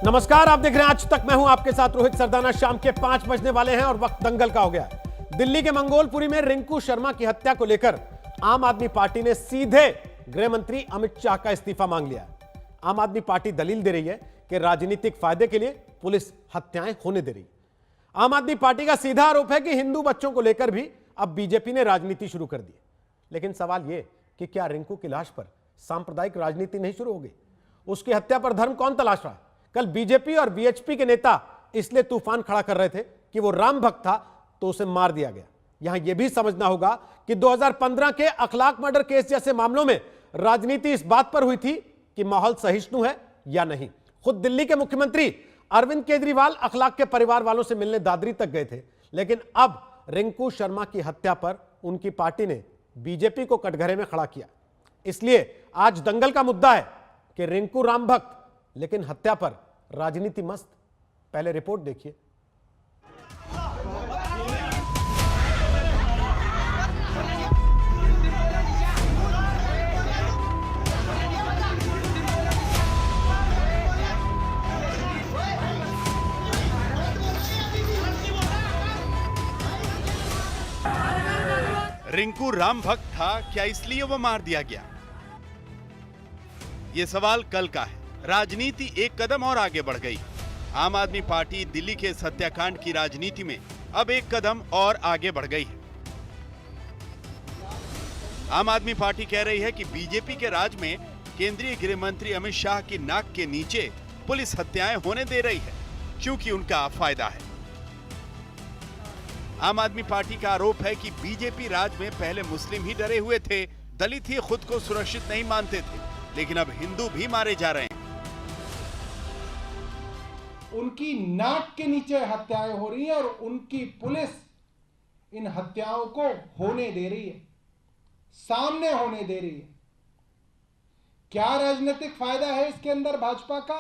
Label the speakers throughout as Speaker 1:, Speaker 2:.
Speaker 1: नमस्कार, आप देख रहे हैं आज तक। मैं हूं आपके साथ रोहित सरदाना। शाम के 5 बजने वाले हैं और वक्त दंगल का हो गया है। दिल्ली के मंगोलपुरी में रिंकू शर्मा की हत्या को लेकर आम आदमी पार्टी ने सीधे गृह मंत्री अमित शाह का इस्तीफा मांग लिया है। आम आदमी पार्टी दलील दे रही है कि राजनीतिक फायदे के लिए पुलिस हत्याएं होने दे रही। आम आदमी पार्टी का सीधा आरोप है कि हिंदू बच्चों को लेकर भी अब बीजेपी ने राजनीति शुरू कर दी। लेकिन सवाल यह कि क्या रिंकू की लाश पर सांप्रदायिक राजनीति नहीं शुरू होगी? उसकी हत्या पर धर्म कौन तलाश रहा है? कल बीजेपी और वीएचपी के नेता इसलिए तूफान खड़ा कर रहे थे कि वो राम भक्त था तो उसे मार दिया गया। यहां यह भी समझना होगा कि 2015 के अखलाक मर्डर केस जैसे मामलों में राजनीति इस बात पर हुई थी कि माहौल सहिष्णु है या नहीं। खुद दिल्ली के मुख्यमंत्री अरविंद केजरीवाल अखलाक के परिवार वालों से मिलने दादरी तक गए थे। लेकिन अब रिंकू शर्मा की हत्या पर उनकी पार्टी ने बीजेपी को कटघरे में खड़ा किया। इसलिए आज दंगल का मुद्दा है कि रिंकू राम भक्त, लेकिन हत्या पर राजनीति मस्त। पहले रिपोर्ट देखिए।
Speaker 2: रिंकू राम भक्त था क्या, इसलिए वो मार दिया गया? ये सवाल कल का है। राजनीति एक कदम और आगे बढ़ गई। आम आदमी पार्टी दिल्ली के हत्याकांड की राजनीति में अब एक कदम और आगे बढ़ गई है। आम आदमी पार्टी कह रही है कि बीजेपी के राज में केंद्रीय गृह मंत्री अमित शाह की नाक के नीचे पुलिस हत्याएं होने दे रही है, क्योंकि उनका फायदा है। आम आदमी पार्टी का आरोप है कि बीजेपी राज में पहले मुस्लिम ही डरे हुए थे, दलित ही खुद को सुरक्षित नहीं मानते थे, लेकिन अब हिंदू भी मारे जा रहे हैं।
Speaker 3: उनकी नाक के नीचे हत्याएं हो रही है और उनकी पुलिस इन हत्याओं को होने दे रही है, सामने होने दे रही है। क्या राजनीतिक फायदा है इसके अंदर भाजपा का?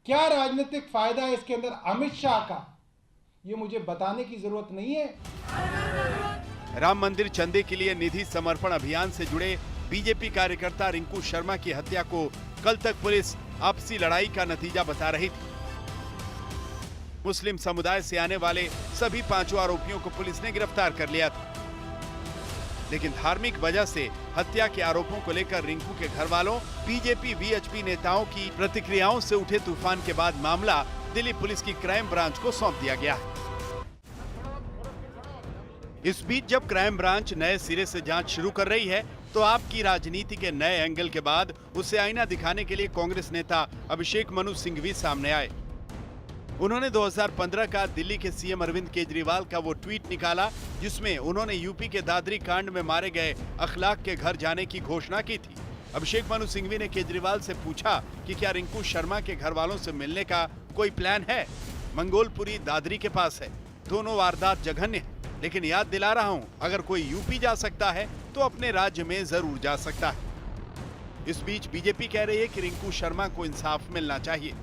Speaker 3: क्या राजनीतिक फायदा है इसके अंदर अमित शाह का? ये मुझे बताने की जरूरत नहीं है।
Speaker 2: राम मंदिर चंदे के लिए निधि समर्पण अभियान से जुड़े बीजेपी कार्यकर्ता रिंकू शर्मा की हत्या को कल तक पुलिस आपसी लड़ाई का नतीजा बता रही थी। मुस्लिम समुदाय से आने वाले सभी 5 आरोपियों को पुलिस ने गिरफ्तार कर लिया था। लेकिन धार्मिक वजह से हत्या के आरोपों को लेकर रिंकू के घर वालों, बीजेपी वीएचपी नेताओं की प्रतिक्रियाओं से उठे तूफान के बाद मामला दिल्ली पुलिस की क्राइम ब्रांच को सौंप दिया गया है। इस बीच जब क्राइम ब्रांच नए सिरे से जांच शुरू कर रही है, तो आपकी राजनीति के नए एंगल के बाद उसे आईना दिखाने के लिए कांग्रेस नेता अभिषेक मनु सिंघवी सामने आए। उन्होंने 2015 का दिल्ली के सीएम अरविंद केजरीवाल का वो ट्वीट निकाला जिसमें उन्होंने यूपी के दादरी कांड में मारे गए अखलाक के घर जाने की घोषणा की थी। अभिषेक मनु सिंघवी ने केजरीवाल से पूछा कि क्या रिंकू शर्मा के घर वालों से मिलने का कोई प्लान है? मंगोलपुरी दादरी के पास है, दोनों वारदात जघन्य है, लेकिन याद दिला रहा हूं, अगर कोई यूपी जा सकता है तो अपने राज्य में जरूर जा सकता है। इस बीच बीजेपी कह रही है कि रिंकू शर्मा को इंसाफ मिलना चाहिए।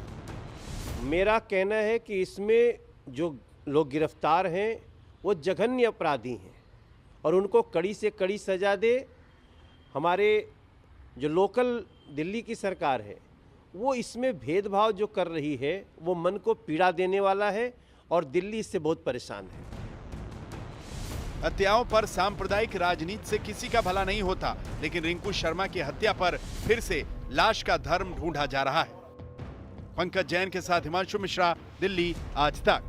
Speaker 4: मेरा कहना है कि इसमें जो लोग गिरफ्तार हैं वो जघन्य अपराधी हैं और उनको कड़ी से कड़ी सजा दे। हमारे जो लोकल दिल्ली की सरकार है वो इसमें भेदभाव जो कर रही है वो मन को पीड़ा देने वाला है और दिल्ली इससे बहुत परेशान है।
Speaker 2: हत्याओं पर सांप्रदायिक राजनीति से किसी का भला नहीं होता, लेकिन रिंकू शर्मा की हत्या पर फिर से लाश का धर्म ढूंढा जा रहा है। पंकज जैन के साथ हिमांशु मिश्रा, दिल्ली आज तक।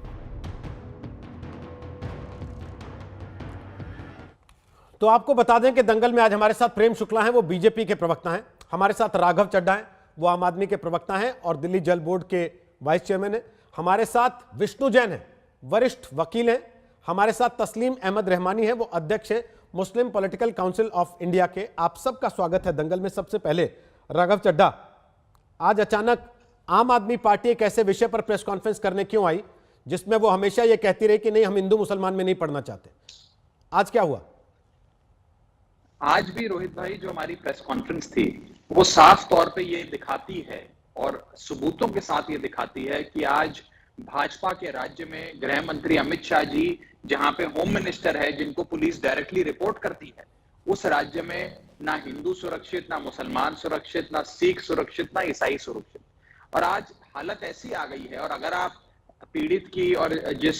Speaker 1: तो आपको बता दें कि दंगल में आज हमारे साथ प्रेम शुक्ला हैं, वो बीजेपी के प्रवक्ता हैं। हमारे साथ राघव चड्ढा हैं, वो आम आदमी के प्रवक्ता हैं और दिल्ली जल बोर्ड के वाइस चेयरमैन हैं। हमारे साथ विष्णु जैन हैं, वरिष्ठ वकील हैं। हमारे साथ तस्लीम अहमद रहमानी है, वो अध्यक्ष है मुस्लिम पॉलिटिकल काउंसिल ऑफ इंडिया के। आप सबका स्वागत है दंगल में। सबसे पहले राघव चड्ढा, आज अचानक आम आदमी पार्टी एक ऐसे विषय पर प्रेस कॉन्फ्रेंस करने क्यों आई जिसमें वो हमेशा ये कहती रही कि नहीं, हम हिंदू मुसलमान में नहीं पढ़ना चाहते? आज क्या हुआ?
Speaker 5: आज भी रोहित भाई जो हमारी प्रेस कॉन्फ्रेंस थी वो साफ तौर पे ये दिखाती है और सबूतों के साथ ये दिखाती है कि आज भाजपा के राज्य में गृह मंत्री अमित शाह जी, जहां पे होम मिनिस्टर है जिनको पुलिस डायरेक्टली रिपोर्ट करती है, उस राज्य में ना हिंदू सुरक्षित, ना मुसलमान सुरक्षित, ना सिख सुरक्षित, ना ईसाई सुरक्षित। और आज हालत ऐसी आ गई है, और अगर आप पीड़ित की और जिस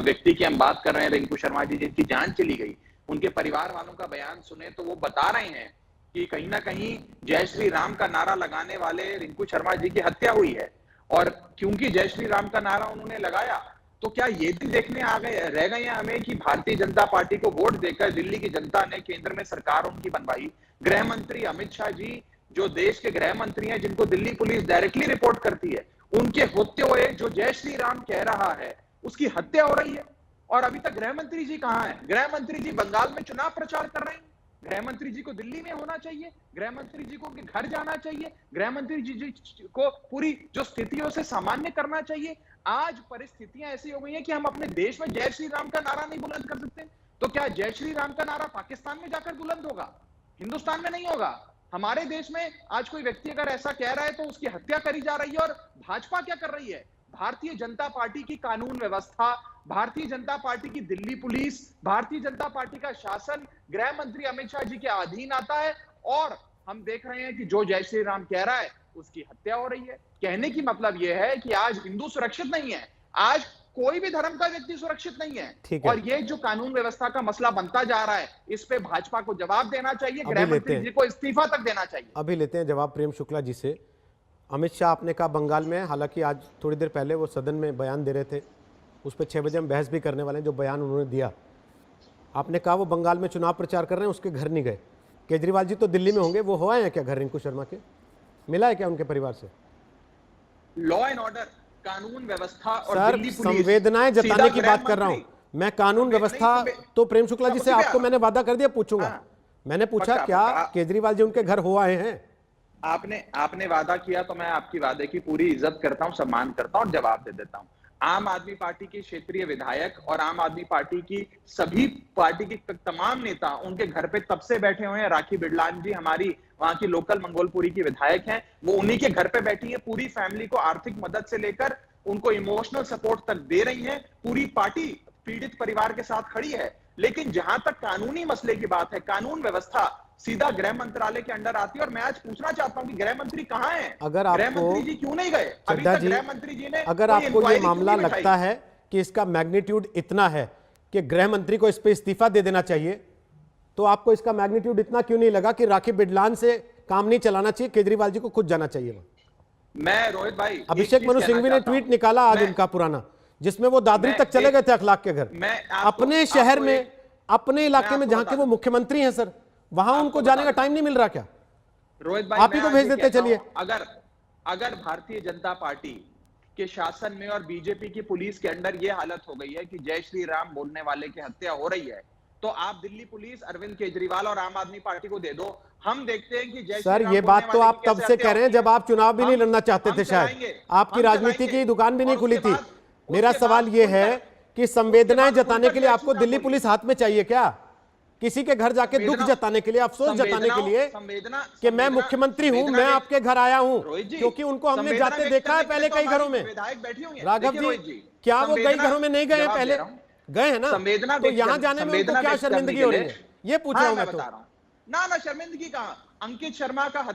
Speaker 5: व्यक्ति की हम बात कर रहे हैं रिंकू शर्मा जी जिनकी जान चली गई, उनके परिवार वालों का बयान सुने तो वो बता रहे हैं कि कहीं ना कहीं जय श्री राम का नारा लगाने वाले रिंकू शर्मा जी की हत्या हुई है। और क्योंकि जय श्री राम का नारा उन्होंने लगाया, तो क्या ये दिन देखने रह गए हैं हमें कि भारतीय जनता पार्टी को वोट देकर दिल्ली की जनता ने केंद्र में सरकार उनकी बनवाई। गृह मंत्री अमित शाह जी जो देश के गृह मंत्री हैं, जिनको दिल्ली पुलिस डायरेक्टली रिपोर्ट करती है, उनके होते हुए जो जय श्री राम कह रहा है उसकी हत्या हो रही है। और अभी तक गृह मंत्री जी कहां हैं? गृह मंत्री जी बंगाल में चुनाव प्रचार कर रहे हैं। गृह मंत्री जी को दिल्ली में होना चाहिए, गृह मंत्री जी को उनके घर जाना चाहिए, गृह मंत्री जी को पूरी जो स्थितियों से सामान्य करना चाहिए। आज परिस्थितियां ऐसी हो गई हैं कि हम अपने देश में जय श्री राम का नारा नहीं बुलंद कर सकते, तो क्या जय श्री राम का नारा पाकिस्तान में जाकर बुलंद होगा, हिंदुस्तान में नहीं होगा? हमारे देश में आज कोई व्यक्ति अगर ऐसा कह रहा है तो उसकी हत्या करी जा रही है। और भाजपा क्या कर रही है? भारतीय जनता पार्टी की कानून व्यवस्था, भारतीय जनता पार्टी की दिल्ली पुलिस, भारतीय जनता पार्टी का शासन गृह मंत्री अमित शाह जी के अधीन आता है, और हम देख रहे हैं कि जो जय श्री राम कह रहा है उसकी हत्या हो रही है। कहने की मतलब यह है कि आज हिंदू सुरक्षित नहीं है, आज कोई भी धर्म का व्यक्ति सुरक्षित नहीं है। और ये जो कानून व्यवस्था का मसला बनता जा रहा है, इस पे भाजपा को जवाब देना चाहिए, गृह मंत्री जी को इस्तीफा तक देना चाहिए।
Speaker 1: अभी लेते हैं जवाब प्रेम शुक्ला जी से। अमित शाह आपने कहा बंगाल में, हालांकि आज थोड़ी देर पहले वो सदन में बयान दे रहे थे, उस पर 6 बजे हम बहस भी करने वाले हैं। जो बयान उन्होंने दिया, आपने कहा वो बंगाल में चुनाव प्रचार कर रहे हैं, उसके घर नहीं गए। केजरीवाल जी तो दिल्ली में होंगे, वो हो आए हैं क्या घर रिंकू शर्मा के? मिला है क्या उनके परिवार से?
Speaker 5: लॉ एंड ऑर्डर, कानून व्यवस्था और
Speaker 1: सर,
Speaker 5: दिल्ली पुलिस,
Speaker 1: संवेदनाएं जताने की बात कर रहा हूं मैं। कानून व्यवस्था तो प्रेम शुक्ला जी से आपको मैंने वादा कर दिया, पूछूंगा। मैंने पूछा क्या केजरीवाल जी उनके घर हो आए हैं?
Speaker 5: आपने वादा किया तो मैं आपकी वादे की पूरी इज्जत करता हूं, सम्मान करता हूं और जवाब दे देता हूं। आम आदमी पार्टी के क्षेत्रीय विधायक और आम आदमी पार्टी की सभी पार्टी के तमाम नेता उनके घर पे तब से बैठे हुए हैं। राखी बिडलान जी हमारी वहां की लोकल मंगोलपुरी की विधायक हैं, वो उन्हीं के घर पे बैठी है। पूरी फैमिली को आर्थिक मदद से लेकर उनको इमोशनल सपोर्ट तक दे रही है। पूरी पार्टी पीड़ित परिवार के साथ खड़ी है। लेकिन जहां तक कानूनी मसले की बात है, कानून व्यवस्था सीधा गृह मंत्रालय के अंडर आती है। और मैं आज पूछना चाहता हूं कि गृह मंत्री कहां हैं?
Speaker 1: अगर आपको,
Speaker 5: गृह मंत्री जी क्यों नहीं गए अभी तक? गृह मंत्री जी ने,
Speaker 1: अगर आपको ये मामला लगता है कि इसका मैग्नीट्यूड इतना है कि गृह मंत्री को इस पे इस्तीफा दे देना चाहिए, तो आपको इसका मैग्नीट्यूड इतना क्यों नहीं लगा कि राखी बिडलान से काम नहीं चलाना चाहिए, केजरीवाल जी को खुद जाना चाहिए?
Speaker 5: मैं रोहित भाई,
Speaker 1: अभिषेक मनु सिंघवी ने ट्वीट निकाला आज उनका पुराना, जिसमें वो दादरी तक चले गए थे अखलाक के घर, अपने शहर में, अपने इलाके में, जहां के वो मुख्यमंत्री हैं। सर, वहां उनको जाने का टाइम नहीं मिल रहा क्या?
Speaker 5: रोहित भाई,
Speaker 1: आप ही को भेज देते। चलिए,
Speaker 5: अगर भारतीय जनता पार्टी के शासन में और बीजेपी की पुलिस के अंडर ये हालत हो गई है कि जय श्री राम बोलने वाले की हत्या हो रही है, तो आप दिल्ली पुलिस, अरविंद केजरीवाल और आम आदमी पार्टी को दे दो। हम देखते हैं कि जय
Speaker 1: सर, ये बात तो आप तब से कह रहे हैं जब आप चुनाव भी नहीं लड़ना चाहते थे, शायद आपकी राजनीति की दुकान भी नहीं खुली थी। मेरा सवाल ये है कि संवेदनाएं जताने के लिए आपको दिल्ली पुलिस हाथ में चाहिए क्या? किसी के घर जाके दुख जताने के लिए, अफसोस जताने के लिए कि मैं मुख्यमंत्री हूं, मैं आपके घर आया हूं, क्योंकि उनको हमने जाते देखा है पहले कई घरों में। राघव जी, क्या वो कई घरों में नहीं गए? पहले गए हैं ना, तो यहां जाने में उनको क्या शर्मिंदगी हो रही है? ये पूछ रहा हूं मैं। तो
Speaker 5: ना शर्मिंदगी कहां? अंकित शर्मा का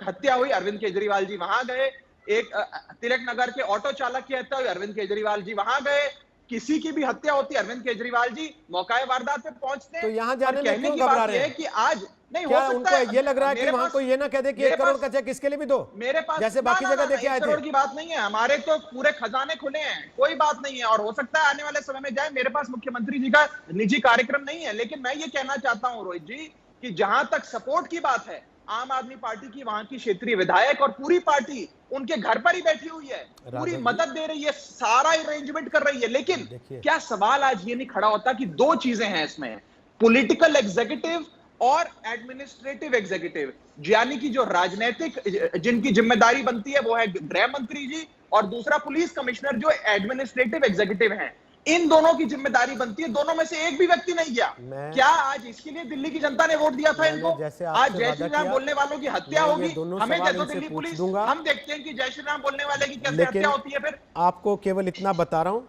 Speaker 5: हत्या हुई, अरविंद केजरीवाल जी वहां गए। एक तिलक नगर के ऑटो चालक की हत्या हुई, अरविंद केजरीवाल जी वहां गए। किसी की भी हत्या होती है, अरविंद केजरीवाल जी मौका वारदात पे पहुंचते हैं।
Speaker 1: तो यहां जाने में क्यों घबरा रहे हैं?
Speaker 5: कि आज नहीं
Speaker 1: क्या
Speaker 5: हो सकता
Speaker 1: उनको ये लग रहा है कि वहां कोई ये ना कह दे कि 1 करोड़ का चेक इसके लिए भी दो,
Speaker 5: मेरे पास
Speaker 1: जैसे बाकी जगह देखे आए थे?
Speaker 5: 1 करोड़ की बात नहीं है, हमारे तो पूरे खजाने खुले हैं, कोई बात नहीं है। और हो सकता है आने वाले समय में जाए। मेरे पास मुख्यमंत्री जी का निजी कार्यक्रम नहीं है। लेकिन मैं ये कहना चाहता हूं रोहित जी कि जहां तक सपोर्ट की बात है, आम आदमी पार्टी की वहां की क्षेत्रीय विधायक और पूरी पार्टी उनके घर पर ही बैठी हुई है, पूरी मदद दे रही है, सारा अरेंजमेंट कर रही है। लेकिन क्या सवाल आज ये नहीं खड़ा होता कि 2 चीजें हैं इसमें, पॉलिटिकल एग्जीक्यूटिव और एडमिनिस्ट्रेटिव एग्जीक्यूटिव, यानी कि जो राजनीतिक जिनकी जिम्मेदारी बनती है वो है गृह मंत्री जी, और दूसरा पुलिस कमिश्नर जो एडमिनिस्ट्रेटिव एग्जीक्यूटिव हैं। इन दोनों की जिम्मेदारी बनती है, दोनों में से एक भी व्यक्ति नहीं गया। क्या आज इसके लिए दिल्ली की जनता ने वोट दिया था इनको? आज जय श्री राम बोलने वालों की हत्या होगी, हमें दे दो दिल्ली पुलिस, हम देखते हैं कि जय श्री राम बोलने वाले की कैसे हत्या होती है। फिर
Speaker 1: आपको केवल इतना बता रहा हूं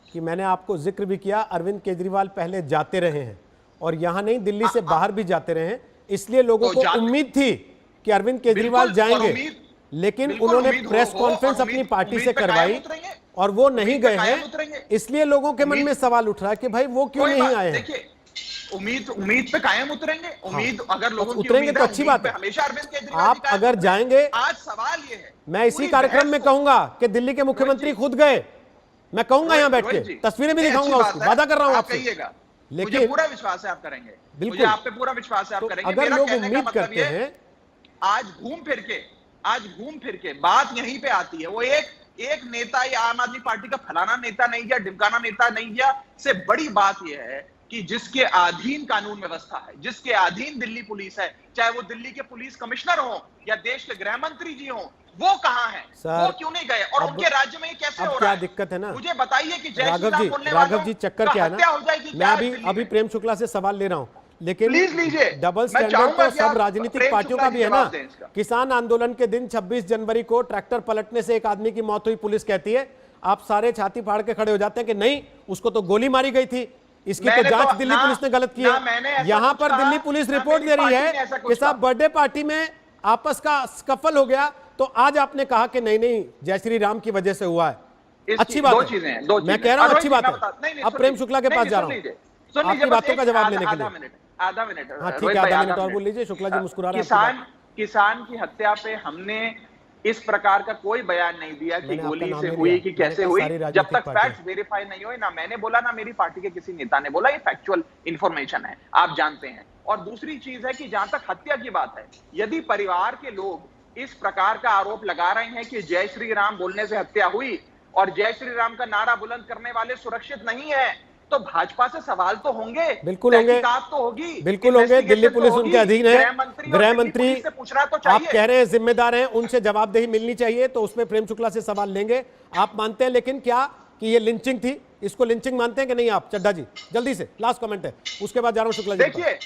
Speaker 1: कि मैंने आपको जिक्र भी किया, अरविंद केजरीवाल पहले जाते रहे हैं और यहां नहीं, दिल्ली से बाहर भी जाते रहे हैं, इसलिए लोगों को उम्मीद थी कि अरविंद केजरीवाल जाएंगे। लेकिन
Speaker 5: बिल्कुल
Speaker 1: उन्होंने
Speaker 5: उम्मीद
Speaker 1: प्रेस
Speaker 5: हो
Speaker 1: कॉन्फ्रेंस
Speaker 5: और
Speaker 1: अपनी पार्टी
Speaker 5: उम्मीद
Speaker 1: से
Speaker 5: पे कायम
Speaker 1: करवाई
Speaker 5: उतरेंगे।
Speaker 1: और वो नहीं
Speaker 5: उम्मीद पे
Speaker 1: गए
Speaker 5: कायम
Speaker 1: हैं,
Speaker 5: उतरेंगे।
Speaker 1: इसलिए लोगों के मन में सवाल उठ रहा है कि भाई वो क्यों
Speaker 5: कोई
Speaker 1: नहीं
Speaker 5: बात-
Speaker 1: आए हैं।
Speaker 5: देखिए, उम्मीद पे कायम उतरेंगे। उम्मीद अगर लोगों की
Speaker 1: उतरेंगे
Speaker 5: उम्मीद
Speaker 1: तो
Speaker 5: है,
Speaker 1: अच्छी
Speaker 5: उम्मीद
Speaker 1: बात
Speaker 5: पे
Speaker 1: है।
Speaker 5: हमेशा अरविंद केजरीवाल
Speaker 1: आप
Speaker 5: जी कायम
Speaker 1: अगर
Speaker 5: उतरेंगे।
Speaker 1: जाएंगे,
Speaker 5: आज सवाल ये है,
Speaker 1: मैं इसी
Speaker 5: पूरी
Speaker 1: कार्यक्रम में
Speaker 5: बहस को-
Speaker 1: कहूंगा कि दिल्ली के मुख्यमंत्री
Speaker 5: रोहित जी,
Speaker 1: खुद गए, मैं कहूंगा यहां बैठ
Speaker 5: रोहित
Speaker 1: के,
Speaker 5: जी,
Speaker 1: तस्वीरें भी
Speaker 5: ये
Speaker 1: दिखाऊंगा
Speaker 5: अच्छी
Speaker 1: उसकी,
Speaker 5: बात है,
Speaker 1: वादा कर रहा हूं
Speaker 5: आप
Speaker 1: आपसे।
Speaker 5: कहिएगा। मुझे
Speaker 1: लेकिन
Speaker 5: पूरा विश्वास है आप करेंगे।
Speaker 1: बिल्कुल।
Speaker 5: मुझे आप पे पूरा विश्वास है आप
Speaker 1: तो
Speaker 5: करेंगे।
Speaker 1: अगर
Speaker 5: मेरा
Speaker 1: लोग
Speaker 5: कहने का
Speaker 1: उम्मीद
Speaker 5: मतलब
Speaker 1: करते
Speaker 5: ये,
Speaker 1: हैं,
Speaker 5: आज घूम फिर के बात यहीं पे आती है। वो एक नेता या आम आदमी पार्टी का फलाना नेता नहीं गया, ढिमकाना नेता नहीं गया, से बड़ी बात यह है कि जिसके अधीन कानून व्यवस्था है, जिसके अधीन दिल्ली पुलिस है, चाहे वो दिल्ली के पुलिस कमिश्नर हो या देश के गृह मंत्री जी हो, वो कहां हैं? वो क्यों नहीं गए? और उनके राज्य में ये कैसे हो रहा है?
Speaker 1: क्या दिक्कत है ना,
Speaker 5: मुझे बताइए कि जय श्री
Speaker 1: राघव
Speaker 5: राम
Speaker 1: जी,
Speaker 5: बोलने
Speaker 1: राघव
Speaker 5: वालों
Speaker 1: जी, चक्कर
Speaker 5: का
Speaker 1: क्या है
Speaker 5: हत्या
Speaker 1: ना,
Speaker 5: हो जाएगी
Speaker 1: मैं
Speaker 5: क्या
Speaker 1: अभी
Speaker 5: दिल्ली
Speaker 1: अभी
Speaker 5: में?
Speaker 1: प्रेम शुक्ला से सवाल ले रहा हूं, लेकिन
Speaker 5: प्लीज लीजिए।
Speaker 1: डबल
Speaker 5: मैं
Speaker 1: स्टैंडर्ड
Speaker 5: चाहूंगा
Speaker 1: तो
Speaker 5: कि
Speaker 1: सब
Speaker 5: आप
Speaker 1: राजनीतिक
Speaker 5: प्रेम
Speaker 1: पार्टियों
Speaker 5: शुक्ला
Speaker 1: का
Speaker 5: जी
Speaker 1: भी है ना।
Speaker 5: जवाब दें इसका।
Speaker 1: किसान आंदोलन के दिन 26 जनवरी को ट्रैक्टर पलटने से एक आदमी की मौत हुई, पुलिस कहती है, आप सारे छाती फाड़ के खड़े हो जाते हैं कि नहीं, उसको तो गोली मारी गई थी, इसकी तो
Speaker 5: मैंने
Speaker 1: जांच
Speaker 5: तो
Speaker 1: दिल्ली
Speaker 5: ना-
Speaker 1: पुलिस ने गलत की
Speaker 5: ना मैंने
Speaker 1: है।
Speaker 5: ऐसा
Speaker 1: यहां
Speaker 5: कुछ
Speaker 1: पर
Speaker 5: कहा,
Speaker 1: दिल्ली पुलिस
Speaker 5: ना
Speaker 1: रिपोर्ट
Speaker 5: मेरी
Speaker 1: दे रही
Speaker 5: पार्टी ने
Speaker 1: है
Speaker 5: ऐसा कुछ
Speaker 1: कि साहब
Speaker 5: कहा।
Speaker 1: बर्थडे पार्टी में आपस का स्कफल हो गया, तो आज आपने कहा कि नहीं नहीं जय श्री राम की वजह से हुआ है।
Speaker 5: इसकी
Speaker 1: अच्छी बात
Speaker 5: दो
Speaker 1: है,
Speaker 5: चीजें हैं, दो
Speaker 1: मैं
Speaker 5: चीजें।
Speaker 1: कह रहा हूं
Speaker 5: रोहित
Speaker 1: अच्छी
Speaker 5: जी,
Speaker 1: बात
Speaker 5: मैं
Speaker 1: है।
Speaker 5: बता- नहीं, नहीं,
Speaker 1: अब
Speaker 5: सुन
Speaker 1: प्रेम
Speaker 5: लीजिए।
Speaker 1: शुक्ला के
Speaker 5: नहीं,
Speaker 1: पास
Speaker 5: नहीं,
Speaker 1: जा
Speaker 5: सुन
Speaker 1: रहा हूं,
Speaker 5: लीजिए। सुन लीजिए,
Speaker 1: आपकी
Speaker 5: बस
Speaker 1: बातों
Speaker 5: एक
Speaker 1: का जवाब
Speaker 5: आधा-
Speaker 1: लेने के लिए।
Speaker 5: आधा मिनट
Speaker 1: हाँ ठीक
Speaker 5: रोहित
Speaker 1: है,
Speaker 5: भाई,
Speaker 1: आधा
Speaker 5: आधा
Speaker 1: मिनट और
Speaker 5: मिनट।
Speaker 1: बोल लीजिए, शुक्ला जी मुस्कुरा रहे हैं, आपकी बात।
Speaker 5: किसान की हत्या पे हमने इस प्रकार का कोई बयान नहीं दिया कि
Speaker 1: मैंने आपका
Speaker 5: गोली
Speaker 1: नाम
Speaker 5: से
Speaker 1: नहीं
Speaker 5: हुई
Speaker 1: लिया,
Speaker 5: कि
Speaker 1: मैंने
Speaker 5: कैसे
Speaker 1: कहा
Speaker 5: हुई,
Speaker 1: सारी
Speaker 5: जब
Speaker 1: राजनीतिक
Speaker 5: तक
Speaker 1: पार्टियां।
Speaker 5: फैक्ट्स वेरीफाई नहीं हुए, ना मैंने बोला ना मेरी पार्टी के किसी नेता ने बोला। ये फैक्चुअल इंफॉर्मेशन है, आप जानते हैं। और दूसरी चीज है कि जहां तक हत्या की बात है, यदि परिवार के लोग इस प्रकार का आरोप लगा रहे हैं कि जय श्री राम बोलने से हत्या हुई और जय श्री राम का नारा बुलंद करने वाले सुरक्षित नहीं है, तो भाजपा से सवाल तो होंगे,
Speaker 1: बिल्कुल होंगे,
Speaker 5: तहकीकात तो होगी,
Speaker 1: बिल्कुल होंगे। दिल्ली पुलिस उनके अधीन है, गृह मंत्री
Speaker 5: से पूछना तो
Speaker 1: आप
Speaker 5: चाहिए।
Speaker 1: कह रहे हैं जिम्मेदार हैं, उनसे जवाबदेही मिलनी चाहिए, तो उसमें प्रेम शुक्ला से सवाल लेंगे। आप मानते हैं लेकिन क्या कि ये लिंचिंग थी, इसको लिंचिंग मानते हैं कि नहीं आप? चड्ढा जी जल्दी से लास्ट कमेंट है, उसके बाद जा रहा हूं शुक्ला जी।
Speaker 5: देखिए,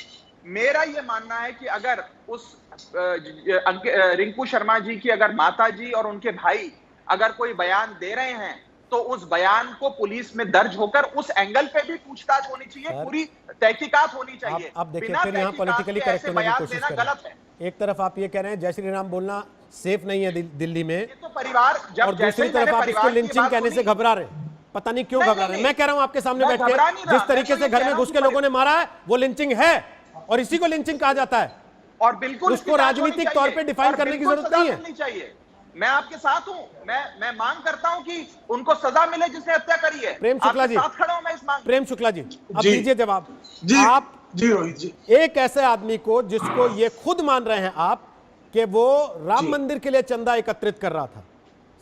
Speaker 5: मेरा ये मानना है कि अगर उस रिंकू शर्मा जी की अगर माता जी और उनके भाई अगर कोई बयान दे रहे हैं, तो उस बयान को पुलिस में दर्ज होकर उस एंगल पे भी पूछताछ होनी चाहिए, पूरी तहकीकात होनी चाहिए।
Speaker 1: आप देखिए
Speaker 5: बिना
Speaker 1: फिर यहाँ
Speaker 5: तहकीकात
Speaker 1: पॉलिटिकली
Speaker 5: के
Speaker 1: करेक्ट
Speaker 5: ऐसे
Speaker 1: होने की
Speaker 5: बयान
Speaker 1: कोशिश
Speaker 5: देना
Speaker 1: कर रहे
Speaker 5: गलत है।
Speaker 1: हैं। एक तरफ आप ये कह रहे हैं जय श्री राम बोलना सेफ नहीं है दिल्ली में,
Speaker 5: ये तो परिवार जब
Speaker 1: और
Speaker 5: जैसे
Speaker 1: दूसरी
Speaker 5: ही मैंने
Speaker 1: तरफ आप इसको
Speaker 5: परिवार की
Speaker 1: लिंचिंग
Speaker 5: बात
Speaker 1: कहने से
Speaker 5: सुनी,
Speaker 1: घबरा रहे हैं। पता नहीं क्यों
Speaker 5: नहीं,
Speaker 1: घबरा रहे हैं।
Speaker 5: नहीं,
Speaker 1: मैं कह रहा हूं आपके सामने
Speaker 5: मैं
Speaker 1: बैठ
Speaker 5: घबरा नहीं
Speaker 1: के,
Speaker 5: रहा,
Speaker 1: जिस तरीके
Speaker 5: मैं तो
Speaker 1: से
Speaker 5: ये
Speaker 1: घर
Speaker 5: कह
Speaker 1: में
Speaker 5: रहा
Speaker 1: घुस
Speaker 5: हूं
Speaker 1: के
Speaker 5: कि
Speaker 1: लोगों ने मारा है, वो लिंचिंग है, और इसी को लिंचिंग कहा जाता है।
Speaker 5: और बिल्कुल
Speaker 1: उसको
Speaker 5: इसकी जांच होनी
Speaker 1: राजनीतिक
Speaker 5: चाहिए,
Speaker 1: तौर पे डिफाइन
Speaker 5: और
Speaker 1: करने की
Speaker 5: बिल्कुल
Speaker 1: जरूरत
Speaker 5: सजा
Speaker 1: नहीं है।
Speaker 5: मिलनी चाहिए। मैं आपके साथ हूं, मैं मांग करता हूं कि उनको सजा मिले जिसने हत्या करी है।
Speaker 1: प्रेम शुक्ला
Speaker 5: आपके
Speaker 1: जी,
Speaker 5: साथ खड़ा हूं मैं इस मांग।
Speaker 1: प्रेम शुक्ला जी, अब
Speaker 3: जी।
Speaker 1: दीजिए जवाब।
Speaker 3: जी
Speaker 1: आप
Speaker 3: जी रोहित जी,
Speaker 1: एक ऐसे आदमी को जिसको ये खुद मान रहे हैं आप कि वो राम
Speaker 3: जी।
Speaker 1: मंदिर के लिए चंदा एकत्रित कर रहा था,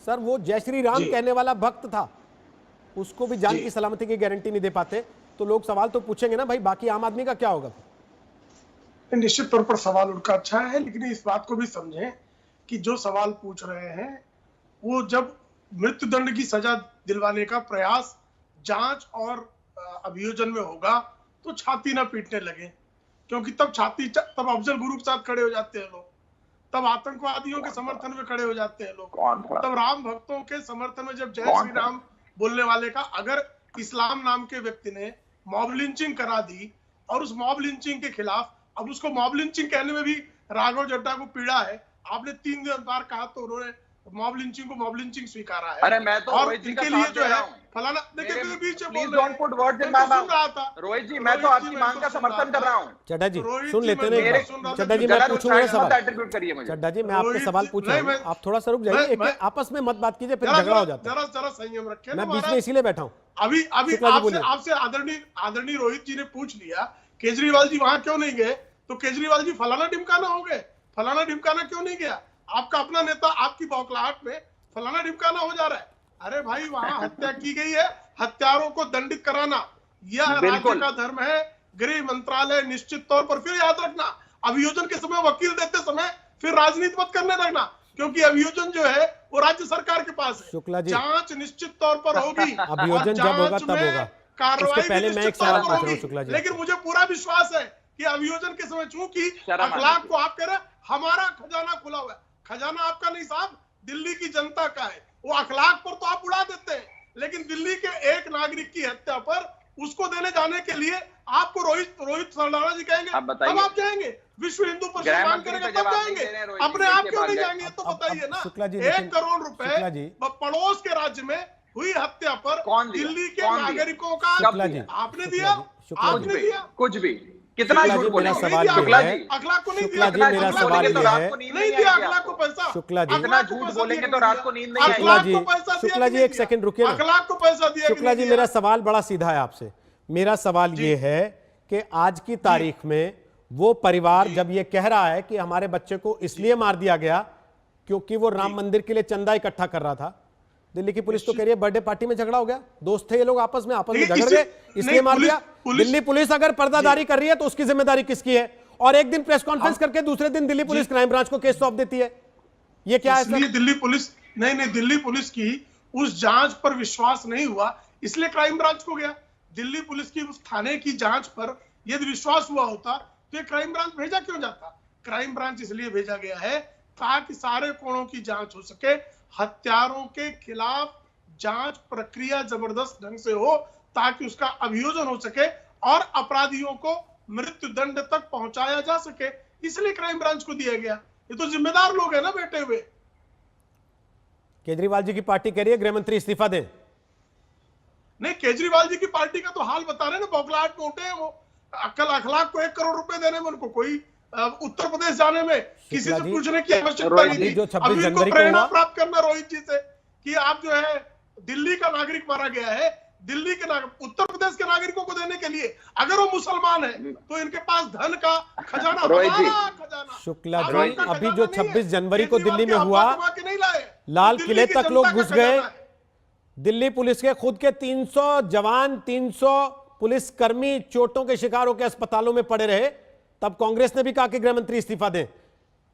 Speaker 1: सर वो जय श्री राम
Speaker 3: जी।
Speaker 1: कहने वाला भक्त था, उसको भी जान
Speaker 3: जी।
Speaker 1: की सलामती की गारंटी नहीं दे पाते, तो लोग सवाल तो पूछेंगे ना भाई, बाकी आम आदमी का क्या होगा?
Speaker 6: निश्चित तौर पर सवाल उनका अच्छा है, लेकिन इस बात को भी समझें कि जो सवाल पूछ रहे हैं वो जब मृत्यु दंड की सजा दिलवाने का प्रयास जांच और अभियोजन में होगा तो छाती ना पीटने लगे, क्योंकि तब तब अफजल गुरु के साथ खड़े हो जाते हैं लोग, तब आतंकवादियों के समर्थन में खड़े हो जाते हैं लोग,
Speaker 5: कौन था?
Speaker 6: तब राम भक्तों के समर्थन में जब जय
Speaker 5: कौन
Speaker 6: श्री
Speaker 5: था?
Speaker 6: राम बोलने वाले का अगर इस्लाम नाम के व्यक्ति ने मॉब लिंचिंग करा दी और उस मॉब लिंचिंग के खिलाफ, अब उसको मॉब लिंचिंग कहने में भी राघव चड्ढा को पीड़ा है, आपने 3 दिन बार कहा तो उन्होंने मॉब लिंचिंग को मॉब लिंचिंग स्वीकारा है।
Speaker 5: अरे मैं तो
Speaker 6: और
Speaker 5: रोहित जी का
Speaker 6: इनके लिए
Speaker 5: साथ
Speaker 6: जो
Speaker 5: दे रहा
Speaker 6: है
Speaker 5: हूं।
Speaker 6: फलाना देखिए
Speaker 5: मेरे-
Speaker 6: मेरे बीच में
Speaker 5: Please
Speaker 6: बोल रहे
Speaker 5: don't put words in
Speaker 6: हैं।
Speaker 5: my
Speaker 6: मैं तो सुन
Speaker 5: mouth।
Speaker 6: रहा था
Speaker 5: रोहित जी, मैं तो आपकी मांग का समर्थन कर रहा हूं।
Speaker 1: चड्ढा जी
Speaker 6: रोहित
Speaker 1: सुन
Speaker 6: जी,
Speaker 1: लेते
Speaker 6: मैं
Speaker 1: हैं,
Speaker 6: मेरा सुन रहा था।
Speaker 1: चड्ढा जी मैं
Speaker 5: गलत
Speaker 1: पूछूंगा
Speaker 5: उत्तर
Speaker 1: सवाल।
Speaker 5: मत attribute करिए मुझे।
Speaker 1: चड्ढा जी मैं आपसे
Speaker 6: रोहित
Speaker 1: सवाल
Speaker 6: जी,
Speaker 1: पूछ रहा
Speaker 6: नहीं,
Speaker 1: हूँ, आप थोड़ा सा रुक जाइए, एक आपस में मत बात कीजिए, फिर झगड़ा हो जाता है।
Speaker 6: जरा संयम रखें ना
Speaker 1: मैं बीच में
Speaker 6: महाराज।
Speaker 1: इसीलिए बैठा हूँ।
Speaker 6: अभी
Speaker 1: शुक्ला जी बोलिए।
Speaker 6: आपसे आदरणीय रोहित जी ने पूछ लिया केजरीवाल जी वहां क्यों नहीं गए, तो केजरीवाल जी फलाना ढिमकाना हो गए, फलाना ढिमकाना क्यों नहीं गया? आपका अपना नेता आपकी बौखलाहट में फलाना ढिमकाना हो जा रहा है। अरे भाई वहां हत्या की गई है, हत्यारों को दंडित कराना यह राज्य का धर्म है। गृह मंत्रालय निश्चित तौर पर, फिर याद रखना, अभियोजन के समय वकील देते समय फिर राजनीति मत करने लगना, क्योंकि अभियोजन जो है वो राज्य सरकार के पास है।
Speaker 1: शुक्ला जी,
Speaker 6: जांच निश्चित तौर पर होगी,
Speaker 1: अभियोजन जब होगा तब होगा।
Speaker 6: कार्रवाई
Speaker 1: इसके पहले
Speaker 6: भी
Speaker 1: मैं एक
Speaker 6: निश्चित
Speaker 1: सवाल
Speaker 6: तौर पर
Speaker 1: पूछ रहा हूं
Speaker 6: होगी।
Speaker 1: शुक्ला जी।
Speaker 6: लेकिन मुझे पूरा विश्वास है कि अभियोजन के समय, चूंकि
Speaker 5: शर्म आनी
Speaker 6: अखलाक
Speaker 5: चाहिए।
Speaker 6: को आप कह रहे हैं हमारा खजाना खुला हुआ है, खजाना आपका नहीं साहब, दिल्ली की जनता का है। वो अखलाक पर तो आप उड़ा देते हैं, लेकिन दिल्ली के एक नागरिक की हत्या पर उसको देने जाने के लिए आपको रोहित सरदाना जी कहेंगे
Speaker 5: आप बताइए।
Speaker 6: तब आप जाएंगे, विश्व हिंदू परिषद
Speaker 5: गृह
Speaker 6: मांग
Speaker 5: मंत्री
Speaker 6: करेगा
Speaker 5: तो
Speaker 6: तब
Speaker 5: जवाब नहीं
Speaker 6: जाएंगे,
Speaker 5: दे रहे, रोहित
Speaker 6: अपने
Speaker 5: जी
Speaker 6: आप
Speaker 5: के
Speaker 6: क्यों
Speaker 5: बाद
Speaker 6: नहीं
Speaker 5: गए।
Speaker 6: जाएंगे? तो बताइए ना।
Speaker 1: शुक्ला जी,
Speaker 6: 1
Speaker 1: लेकिन-
Speaker 6: करोड़
Speaker 1: शुक्ला जी,
Speaker 6: रुपए पड़ोस के राज्य में हुई हत्या पर
Speaker 5: कौन दिया?
Speaker 6: दिल्ली के
Speaker 5: कौन दिया?
Speaker 6: नागरिकों का
Speaker 1: शुक्ला जी,
Speaker 6: आपने
Speaker 1: शुक्ला
Speaker 6: दिया,
Speaker 1: जी, शुक्ला
Speaker 5: कुछ
Speaker 1: जी।
Speaker 6: आपने
Speaker 5: भी,
Speaker 6: दिया।
Speaker 5: कुछ भी, कितना
Speaker 1: शुक्ला
Speaker 5: झूठ
Speaker 1: जी, मेरा
Speaker 5: बोलेंगे?
Speaker 1: सवाल ये
Speaker 5: शुक्ला
Speaker 1: है-
Speaker 5: जी,
Speaker 6: अखलाक को नहीं
Speaker 1: शुक्ला
Speaker 6: दिया,
Speaker 1: जी, मेरा
Speaker 6: अखलाक को
Speaker 1: सवाल
Speaker 6: नहीं
Speaker 1: ये
Speaker 6: दिया,
Speaker 1: है-
Speaker 6: नहीं दिया अखलाक को पैसा।
Speaker 1: शुक्ला जी,
Speaker 5: इतना
Speaker 6: अखलाक को
Speaker 5: झूठ
Speaker 6: पैसा
Speaker 5: बोलेंगे
Speaker 6: दिया
Speaker 5: तो
Speaker 6: कि
Speaker 5: रात
Speaker 6: नहीं
Speaker 5: को
Speaker 6: दिया?
Speaker 5: नींद नहीं आएगी।
Speaker 1: शुक्ला
Speaker 6: अखलाक
Speaker 1: जी,
Speaker 6: को पैसा दिया
Speaker 1: शुक्ला
Speaker 6: कि
Speaker 1: जी,
Speaker 6: नहीं
Speaker 1: एक
Speaker 6: दिया?
Speaker 1: सेकंड रुकिए ना।
Speaker 6: अखलाक को पैसा दिया कि
Speaker 1: शुक्ला
Speaker 6: नहीं
Speaker 1: जी,
Speaker 6: दिया?
Speaker 1: मेरा सवाल बड़ा सीधा है आपसे। मेरा सवाल ये है कि आज की तारीख में वो परिवार जब ये कह रहा है कि हमारे बच्चे को इसलिए मार दिया गया क्योंकि वो राम मंदिर के लिए चंदा इकट्ठा कर रहा था, दिल्ली की पुलिस तो कह रही है बर्थडे पार्टी में झगड़ा हो गया, दोस्त थे ये लोग आपस में
Speaker 6: लेकिन
Speaker 1: झगड़ गए इसलिए
Speaker 6: नहीं,
Speaker 1: मार दिया।
Speaker 6: पुलिस-
Speaker 1: दिल्ली पुलिस अगर पर्दादारी कर रही है तो उसकी जिम्मेदारी किसकी है? और एक दिन प्रेस कॉन्फ्रेंस करके दूसरे दिन दिल्ली पुलिस क्राइम ब्रांच को केस सौंप देती है, ये क्या है सर?
Speaker 6: इसलिए दिल्ली पुलिस नहीं, दिल्ली पुलिस की उस जांच पर विश्वास नहीं हुआ, इसलिए क्राइम ब्रांच को गया। दिल्ली पुलिस की उस थाने की जांच पर यदि विश्वास हुआ होता तो ये क्राइम ब्रांच भेजा क्यों जाता? क्राइम ब्रांच इसलिए भेजा गया है ताकि सारे कोणों की जांच हो सके, हत्यारों के खिलाफ जांच प्रक्रिया जबरदस्त ढंग से हो ताकि उसका अभियोजन हो सके और अपराधियों को मृत्यु दंड तक पहुंचाया जा सके, इसलिए क्राइम ब्रांच को दिया गया। ये तो जिम्मेदार लोग हैं ना बैठे हुए।
Speaker 1: केजरीवाल जी की पार्टी कह रही है गृह मंत्री इस्तीफा दें।
Speaker 6: नहीं, केजरीवाल जी की पार्टी का तो हाल बता रहे हैं ना, बौखलाहट में उठे हैं वो। अक्ल अखलाक को 1 करोड़ रुपए देने में उनको कोई उत्तर प्रदेश जाने में किसी से
Speaker 1: जी,
Speaker 6: पूछने की आवश्यकता
Speaker 5: रोहित
Speaker 6: नहीं
Speaker 5: जी,
Speaker 6: थी।
Speaker 1: जो 26
Speaker 6: अभी इनको
Speaker 1: जनवरी को
Speaker 6: प्रेरणा
Speaker 1: हुआ-
Speaker 6: प्राप्त करना रोहित जी से कि आप जो है दिल्ली का नागरिक मारा गया है, दिल्ली के उत्तर प्रदेश के नागरिकों को देने के लिए, अगर वो मुसलमान है तो इनके पास धन का खजाना,
Speaker 5: रोहित जी,
Speaker 6: हमारा खजाना।
Speaker 1: शुक्ला
Speaker 6: आप
Speaker 1: जी,
Speaker 6: उनका
Speaker 1: अभी
Speaker 6: खजाना
Speaker 1: जो
Speaker 6: नहीं है।
Speaker 1: 26 जनवरी को
Speaker 6: केजरीवाल
Speaker 1: दिल्ली
Speaker 6: के
Speaker 1: में हुआ,
Speaker 6: अब्बा कमा के नहीं लाए।
Speaker 1: लाल
Speaker 6: दिल्ली
Speaker 1: किले
Speaker 6: की
Speaker 1: तक
Speaker 6: जनता
Speaker 1: लोग
Speaker 6: का
Speaker 1: घुस गए,
Speaker 6: खजाना है।
Speaker 1: दिल्ली पुलिस के खुद के 300 जवान, 300 पुलिसकर्मी चोटों के शिकार होकर अस्पतालों में पड़े रहे, तब कांग्रेस ने भी कहा कि गृह मंत्री इस्तीफा दें।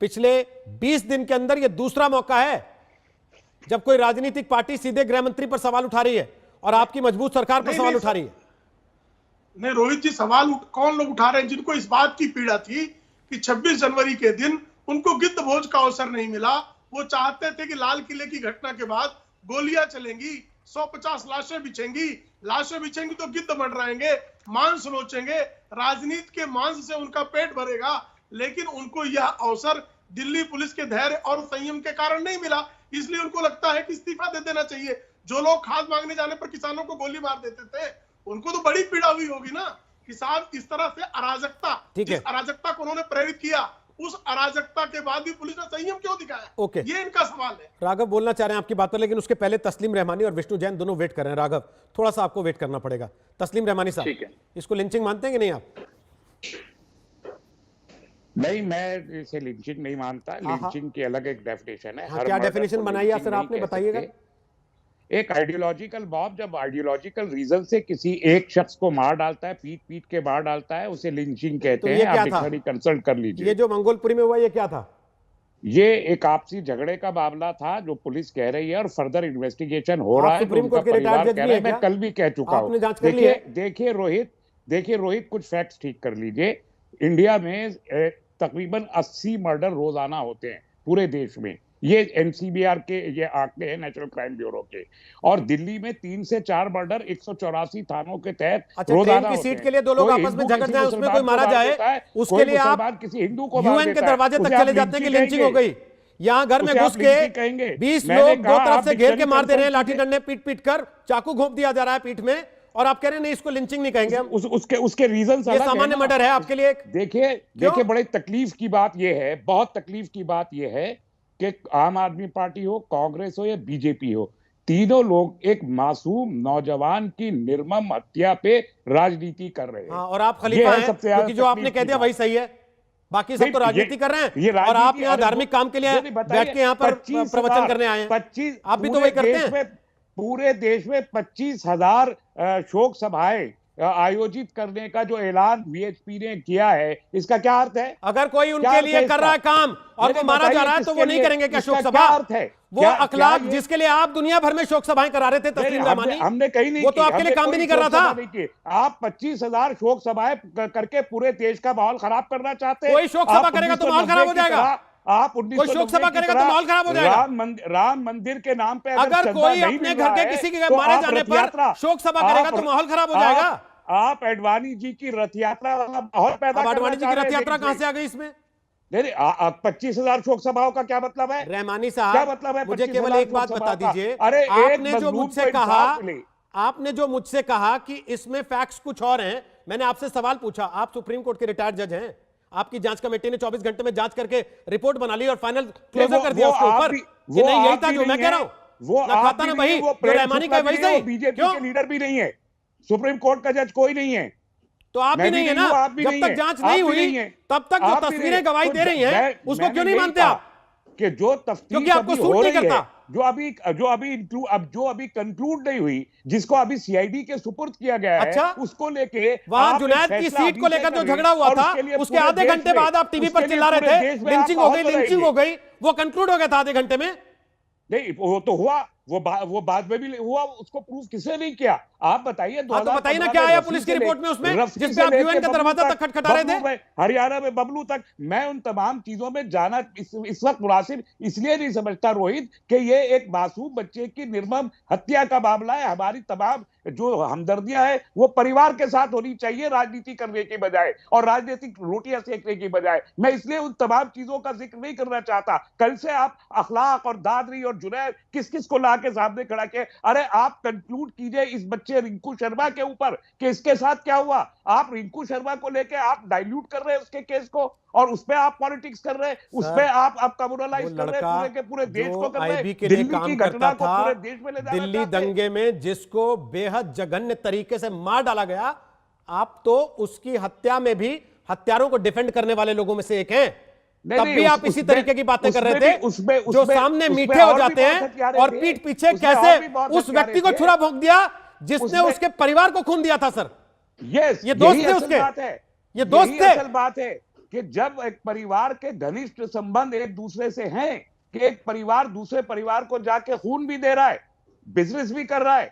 Speaker 1: पिछले 20 दिन के अंदर यह दूसरा मौका है जब कोई राजनीतिक पार्टी सीधे गृह मंत्री पर सवाल उठा रही है और आपकी मजबूत सरकार पर
Speaker 6: नहीं,
Speaker 1: सवाल
Speaker 6: नहीं,
Speaker 1: उठा रही है।
Speaker 6: नहीं रोहित जी, सवाल कौन लोग उठा रहे हैं? जिनको इस बात की पीड़ा थी कि 26 जनवरी के दिन उनको गिद्ध भोज का अवसर नहीं मिला। वो चाहते थे कि लाल किले की घटना के बाद गोलियां चलेंगी, 150 लाशें बिछेंगी तो गिद्ध मंडराएंगे, मांस नोचेंगे, राजनीति के मांस से उनका पेट भरेगा। लेकिन उनको यह अवसर दिल्ली पुलिस के धैर्य और संयम के कारण नहीं मिला, इसलिए उनको लगता है कि इस्तीफा दे देना चाहिए। जो लोग खाद मांगने जाने पर किसानों को गोली मार देते थे, उनको तो बड़ी पीड़ा हुई होगी ना। किसान इस तरह से अराजकता,
Speaker 1: ठीक है।
Speaker 6: जिस अराजकता को उन्होंने प्रेरित किया, उस अराजकता के बाद भी पुलिस ने संयम क्यों दिखाया?
Speaker 1: ओके।
Speaker 6: ये इनका सवाल है।
Speaker 1: राघव बोलना चाह रहे हैं आपकी बात पर, लेकिन उसके पहले तस्लीम रहमानी और विष्णु जैन दोनों वेट कर रहे हैं। राघव, थोड़ा सा आपको वेट करना पड़ेगा। तस्लीम रहमानी
Speaker 5: ठीक
Speaker 1: साहब,
Speaker 5: है।
Speaker 1: इसको लिंचिंग मानते हैं कि नहीं आप?
Speaker 7: नहीं, मैं इसे लिंचिंग नहीं मानता।
Speaker 1: हाँ।
Speaker 7: लिंचिंग की अलग एक डेफिनेशन है।
Speaker 1: हाँ,
Speaker 7: हर
Speaker 1: क्या
Speaker 7: मर्डर
Speaker 1: डेफिनेशन
Speaker 7: को
Speaker 1: बनाई है
Speaker 7: लिंचिंग
Speaker 1: सर
Speaker 7: नहीं
Speaker 1: आपने,
Speaker 7: कह
Speaker 1: बताइएगा।
Speaker 7: सकते। एक आइडियोलॉजिकल मॉब जब आइडियोलॉजिकल रीजन से किसी एक शख्स को मार डालता है, पीट पीट के मार डालता है, उसे लिंचिंग कहते
Speaker 1: तो ये
Speaker 7: हैं।
Speaker 1: क्या
Speaker 7: आप
Speaker 1: था?
Speaker 7: डिक्शनरी कंसल्ट कर लीजिए।
Speaker 1: ये जो मंगोलपुरी में हुआ ये क्या था?
Speaker 7: ये एक आपसी झगड़े का मामला था जो पुलिस कह रही है और फर्दर इन्वेस्टिगेशन हो
Speaker 1: आप
Speaker 7: रहा है।
Speaker 1: सुप्रीम
Speaker 7: जो
Speaker 1: कोर्ट के
Speaker 7: उनका
Speaker 1: रिटायर्ड
Speaker 7: परिवार
Speaker 1: जज
Speaker 7: कह
Speaker 1: भी
Speaker 7: रहा
Speaker 1: हैं
Speaker 7: है, मैं
Speaker 1: क्या?
Speaker 7: कल भी कह चुका
Speaker 1: आपने
Speaker 7: हूँ।
Speaker 1: जांच कर ली है?
Speaker 7: देखिए रोहित, कुछ फैक्ट्स ठीक कर लीजिए। इंडिया में तकरीबन 80 मर्डर रोजाना होते हैं पूरे देश में। ये एनसीबीआर के ये आंकड़े हैं, नेशनल क्राइम ब्यूरो के। और दिल्ली में 3 से 4 मर्डर 184 थानों के तहत
Speaker 1: अच्छा,
Speaker 7: रोजाना
Speaker 1: ट्रेन की
Speaker 7: होते
Speaker 1: सीट
Speaker 7: हैं।
Speaker 1: के लिए दो लोग
Speaker 7: कोई
Speaker 1: आपस में
Speaker 7: हिंदू
Speaker 1: झगड़
Speaker 7: किसी
Speaker 1: जाए, उसमें
Speaker 7: मुसलमान
Speaker 1: कोई
Speaker 7: को
Speaker 1: मारा
Speaker 7: मार
Speaker 1: जाए,
Speaker 7: देता है,
Speaker 1: उसके
Speaker 7: कोई
Speaker 1: लिए आप
Speaker 7: मुसलमान किसी हिंदू को मार
Speaker 1: यूएन के
Speaker 7: देता है,
Speaker 1: दरवाजे तक
Speaker 7: उसे
Speaker 1: चले
Speaker 7: आप
Speaker 1: जाते हैं कि
Speaker 7: लिंचिंग
Speaker 1: लिंचिंग हो
Speaker 7: कहेंगे।
Speaker 1: गई। यहाँ घर में
Speaker 7: उसे आप
Speaker 1: घुस के
Speaker 7: लिंचिंग कहेंगे।
Speaker 1: 20
Speaker 7: मैंने
Speaker 1: लोग दो
Speaker 7: कहा
Speaker 1: तरफ
Speaker 7: आप
Speaker 1: से घेर के
Speaker 7: डिक्शनरी
Speaker 1: मार दे रहे हैं,
Speaker 7: कंसल्ट
Speaker 1: लाठी डंडे पीट पीट कर, चाकू घोंप दिया जा रहा है पीठ में, और आप कह रहे हैं नहीं इसको लिंचिंग नहीं कहेंगे हम।
Speaker 7: उसके रीजन
Speaker 1: ये सामान्य मर्डर है आपके लिए?
Speaker 7: देखिए बड़े तकलीफ की बात यह है, बहुत तकलीफ की बात यह है कि आम आदमी पार्टी हो, कांग्रेस हो या बीजेपी हो, तीनों लोग एक मासूम नौजवान की निर्मम हत्या पे राजनीति कर रहे हैं।
Speaker 1: हाँ, और आप खलीफा हैं,
Speaker 7: सबसे ज्यादा
Speaker 1: क्योंकि जो आपने
Speaker 7: तकलीफ
Speaker 1: कह
Speaker 7: की
Speaker 1: दिया
Speaker 7: बात।
Speaker 1: वही सही है, बाकी सब तो
Speaker 7: नहीं,
Speaker 1: राजनीति कर रहे
Speaker 7: ये
Speaker 1: हैं, और आप
Speaker 7: राजनीति,
Speaker 1: यहाँ
Speaker 7: अरे
Speaker 1: धार्मिक काम के लिए बैठ के यहाँ पर प्रवचन करने आए हैं।
Speaker 7: 25
Speaker 1: आप भी तो वही करते हैं।
Speaker 7: पूरे देश में 25,000 शोक सभाएं आयोजित करने का जो ऐलान वीएचपी ने किया है, इसका क्या अर्थ है?
Speaker 1: अगर कोई
Speaker 7: क्या
Speaker 1: उनके
Speaker 7: अर्थ
Speaker 1: लिए
Speaker 7: है
Speaker 1: कर
Speaker 7: इसका?
Speaker 1: रहा है काम और वो
Speaker 7: नहीं,
Speaker 1: मारा जा
Speaker 7: बताइए
Speaker 1: रहा है तो वो
Speaker 7: किसके
Speaker 1: नहीं
Speaker 7: लिए?
Speaker 1: करेंगे क्या
Speaker 7: इसका
Speaker 1: शोक
Speaker 7: क्या
Speaker 1: सभा?
Speaker 7: अर्थ है?
Speaker 1: वो
Speaker 7: क्या
Speaker 1: अखलाक
Speaker 7: ये-
Speaker 1: जिसके लिए आप दुनिया भर में शोक सभाएं करा रहे थे,
Speaker 7: नहीं,
Speaker 1: तस्लीम रहमानी,
Speaker 7: हमने कहीं नहीं
Speaker 1: वो तो
Speaker 7: की,
Speaker 1: आपके लिए
Speaker 7: हमने
Speaker 1: काम भी
Speaker 7: कोई
Speaker 1: नहीं कर रहा
Speaker 7: शोक सभा
Speaker 1: था।
Speaker 7: नहीं की। आप 25,000 शोक सभाएं करके पूरे देश का माहौल खराब करना चाहते हैं।
Speaker 1: कोई शोक सभा करेगा तो माहौल खराब हो जाएगा।
Speaker 7: आप
Speaker 1: कोई शोक सभा करेगा तो माहौल खराब हो जाएगा।
Speaker 7: राम मंदिर के नाम पे
Speaker 1: अगर
Speaker 7: चंदा
Speaker 1: कोई
Speaker 7: नहीं
Speaker 1: अपने
Speaker 7: मिल
Speaker 1: घर
Speaker 7: रहा
Speaker 1: के
Speaker 7: है,
Speaker 1: किसी के
Speaker 7: तो
Speaker 1: मारे
Speaker 7: आप
Speaker 1: जाने
Speaker 7: रथ
Speaker 1: पर
Speaker 7: यात्रा-
Speaker 1: शोक सभा करेगा तो माहौल खराब हो जाएगा।
Speaker 7: आप अडवाणी जी की रथ यात्रा वाला माहौल पैदा
Speaker 1: अब
Speaker 7: करना
Speaker 1: आडवाणी जी
Speaker 7: चाह
Speaker 1: की
Speaker 7: रहे
Speaker 1: रथ
Speaker 7: हैं
Speaker 1: यात्रा
Speaker 7: देश
Speaker 1: कहां
Speaker 7: में।
Speaker 1: से आ गई इसमें?
Speaker 7: नहीं 25,000 शोक सभाओं का क्या मतलब है?
Speaker 1: रहमानी
Speaker 7: क्या
Speaker 1: साहब,
Speaker 7: मतलब है
Speaker 1: मुझे
Speaker 7: 25,000
Speaker 1: केवल एक बात
Speaker 7: शोक
Speaker 1: बता
Speaker 7: सभाओं का?
Speaker 1: दीजिए,
Speaker 7: अरे
Speaker 1: आपने जो मुझसे कहा,
Speaker 7: मिले।
Speaker 1: आपने जो मुझसे कहा कि इसमें फैक्ट्स कुछ और हैं, मैंने आपसे सवाल पूछा, आप सुप्रीम कोर्ट के रिटायर्ड जज हैं, आपकी जांच कमेटी ने 24 घंटे में जांच करके रिपोर्ट बना ली और फाइनल क्लोजर कर दिया उसके ऊपर कि नहीं यही था जो मैं कह रहा हूं,
Speaker 7: वो
Speaker 1: ना खाता ना वही, जो रहमानी का वही सही।
Speaker 7: बीजेपी
Speaker 1: क्यों?
Speaker 7: के लीडर भी नहीं है, सुप्रीम कोर्ट का जज कोई नहीं है,
Speaker 1: तो आप भी नहीं है ना,
Speaker 7: आप भी
Speaker 1: जब
Speaker 7: नहीं
Speaker 1: तक
Speaker 7: है,
Speaker 1: जांच
Speaker 7: आप
Speaker 1: नहीं
Speaker 7: भी
Speaker 1: हुई
Speaker 7: नहीं है,
Speaker 1: तब तक जो
Speaker 7: आप भी नहीं
Speaker 1: तस्वीरें
Speaker 7: है।
Speaker 1: गवाही
Speaker 7: तो
Speaker 1: दे रही हैं उसको क्यों नहीं मानते आप?
Speaker 7: कि जो तफ्तीश
Speaker 1: क्योंकि आपको
Speaker 7: अभी
Speaker 1: सूट
Speaker 7: हो
Speaker 1: नहीं
Speaker 7: रही
Speaker 1: करता।
Speaker 7: है, जो अभी कंक्लूड नहीं हुई, जिसको अभी सीआईडी के सुपुर्द किया गया है,
Speaker 1: अच्छा?
Speaker 7: उसको लेके
Speaker 1: वहां
Speaker 7: आप
Speaker 1: जुनैद
Speaker 7: एक
Speaker 1: की
Speaker 7: फैसला
Speaker 1: सीट को
Speaker 7: अभी से
Speaker 1: लेकर जो
Speaker 7: कर रहे
Speaker 1: झगड़ा
Speaker 7: हैं
Speaker 1: हुआ
Speaker 7: और
Speaker 1: था
Speaker 7: उसके लिए
Speaker 1: उसके
Speaker 7: पूरे
Speaker 1: आधे
Speaker 7: देश
Speaker 1: घंटे
Speaker 7: में-
Speaker 1: बाद आप टीवी
Speaker 7: उसके
Speaker 1: पर
Speaker 7: लिए
Speaker 1: चिल्ला रहे
Speaker 7: पूरे
Speaker 1: थे
Speaker 7: देश में आप
Speaker 1: लिंचिंग हो गई,
Speaker 7: माहौल
Speaker 1: लिंचिंग
Speaker 7: बनाएंगे।
Speaker 1: हो गई, वो कंक्लूड हो गया था आधे घंटे में।
Speaker 7: नहीं वो तो हुआ, वो बाद में भी हुआ, उसको प्रूफ किसने नहीं किया? आप बताइए।
Speaker 1: हाँ, तो बताइए ना क्या आया पुलिस की रिपोर्ट में उसमें, जिस पे आप यूएन का दरवाजा तक खटखटा रहे थे?
Speaker 7: हरियाणा में बबलू तक, मैं उन तमाम चीजों में जाना इस वक्त मुनासिब इसलिए नहीं समझता रोहित कि ये एक मासूम बच्चे की निर्मम हत्या का मामला है। हमारी तमाम जो हमदर्दियां है वो परिवार के साथ होनी चाहिए, राजनीति करने की बजाय और राजनीतिक रोटियां सेकने की बजाय। मैं इसलिए उन तमाम चीजों का जिक्र नहीं करना चाहता। कल से आप अखलाक और दादरी और जुनैद किस किस को ला के सामने खड़ा किए। अरे आप कंक्लूड कीजिए इस बच्चे रिंकू शर्मा के ऊपर कि इसके साथ क्या हुआ। आप रिंकू शर्मा को लेके आप डाइल्यूट कर रहे हैं उसके केस को और उसपे आप पॉलिटिक्स कर रहे हैं, उसपे आप कम्युनलाइज कर रहे हैं, पूरे के पूरे देश को कर रहे हैं।
Speaker 1: के लिए
Speaker 7: दिल्ली
Speaker 1: काम
Speaker 7: की
Speaker 1: करता
Speaker 7: घटना को
Speaker 1: था,
Speaker 7: पूरे देश में ले जाना
Speaker 1: दिल्ली
Speaker 7: चाहते हैं।
Speaker 1: दंगे में जिसको बेहद जघन्य तरीके से मार डाला गया, आप तो उसकी हत्या में भी हत्यारों को डिफेंड करने वाले लोगों में से एक हैं। तब भी आप इसी तरीके की बातें कर रहे थे, जो सामने मीठे हो जाते हैं और पीठ पीछे कैसे उस व्यक्ति को छुरा भोंक दिया जिसने उसके परिवार को खून दिया था। सर
Speaker 7: यस,
Speaker 1: ये दोस्त थे उसके, ये दोस्त थे।
Speaker 7: असल बात है कि जब एक परिवार के घनिष्ठ संबंध एक दूसरे से हैं, कि एक परिवार दूसरे परिवार को जाके खून भी दे रहा है, बिजनेस भी कर रहा है,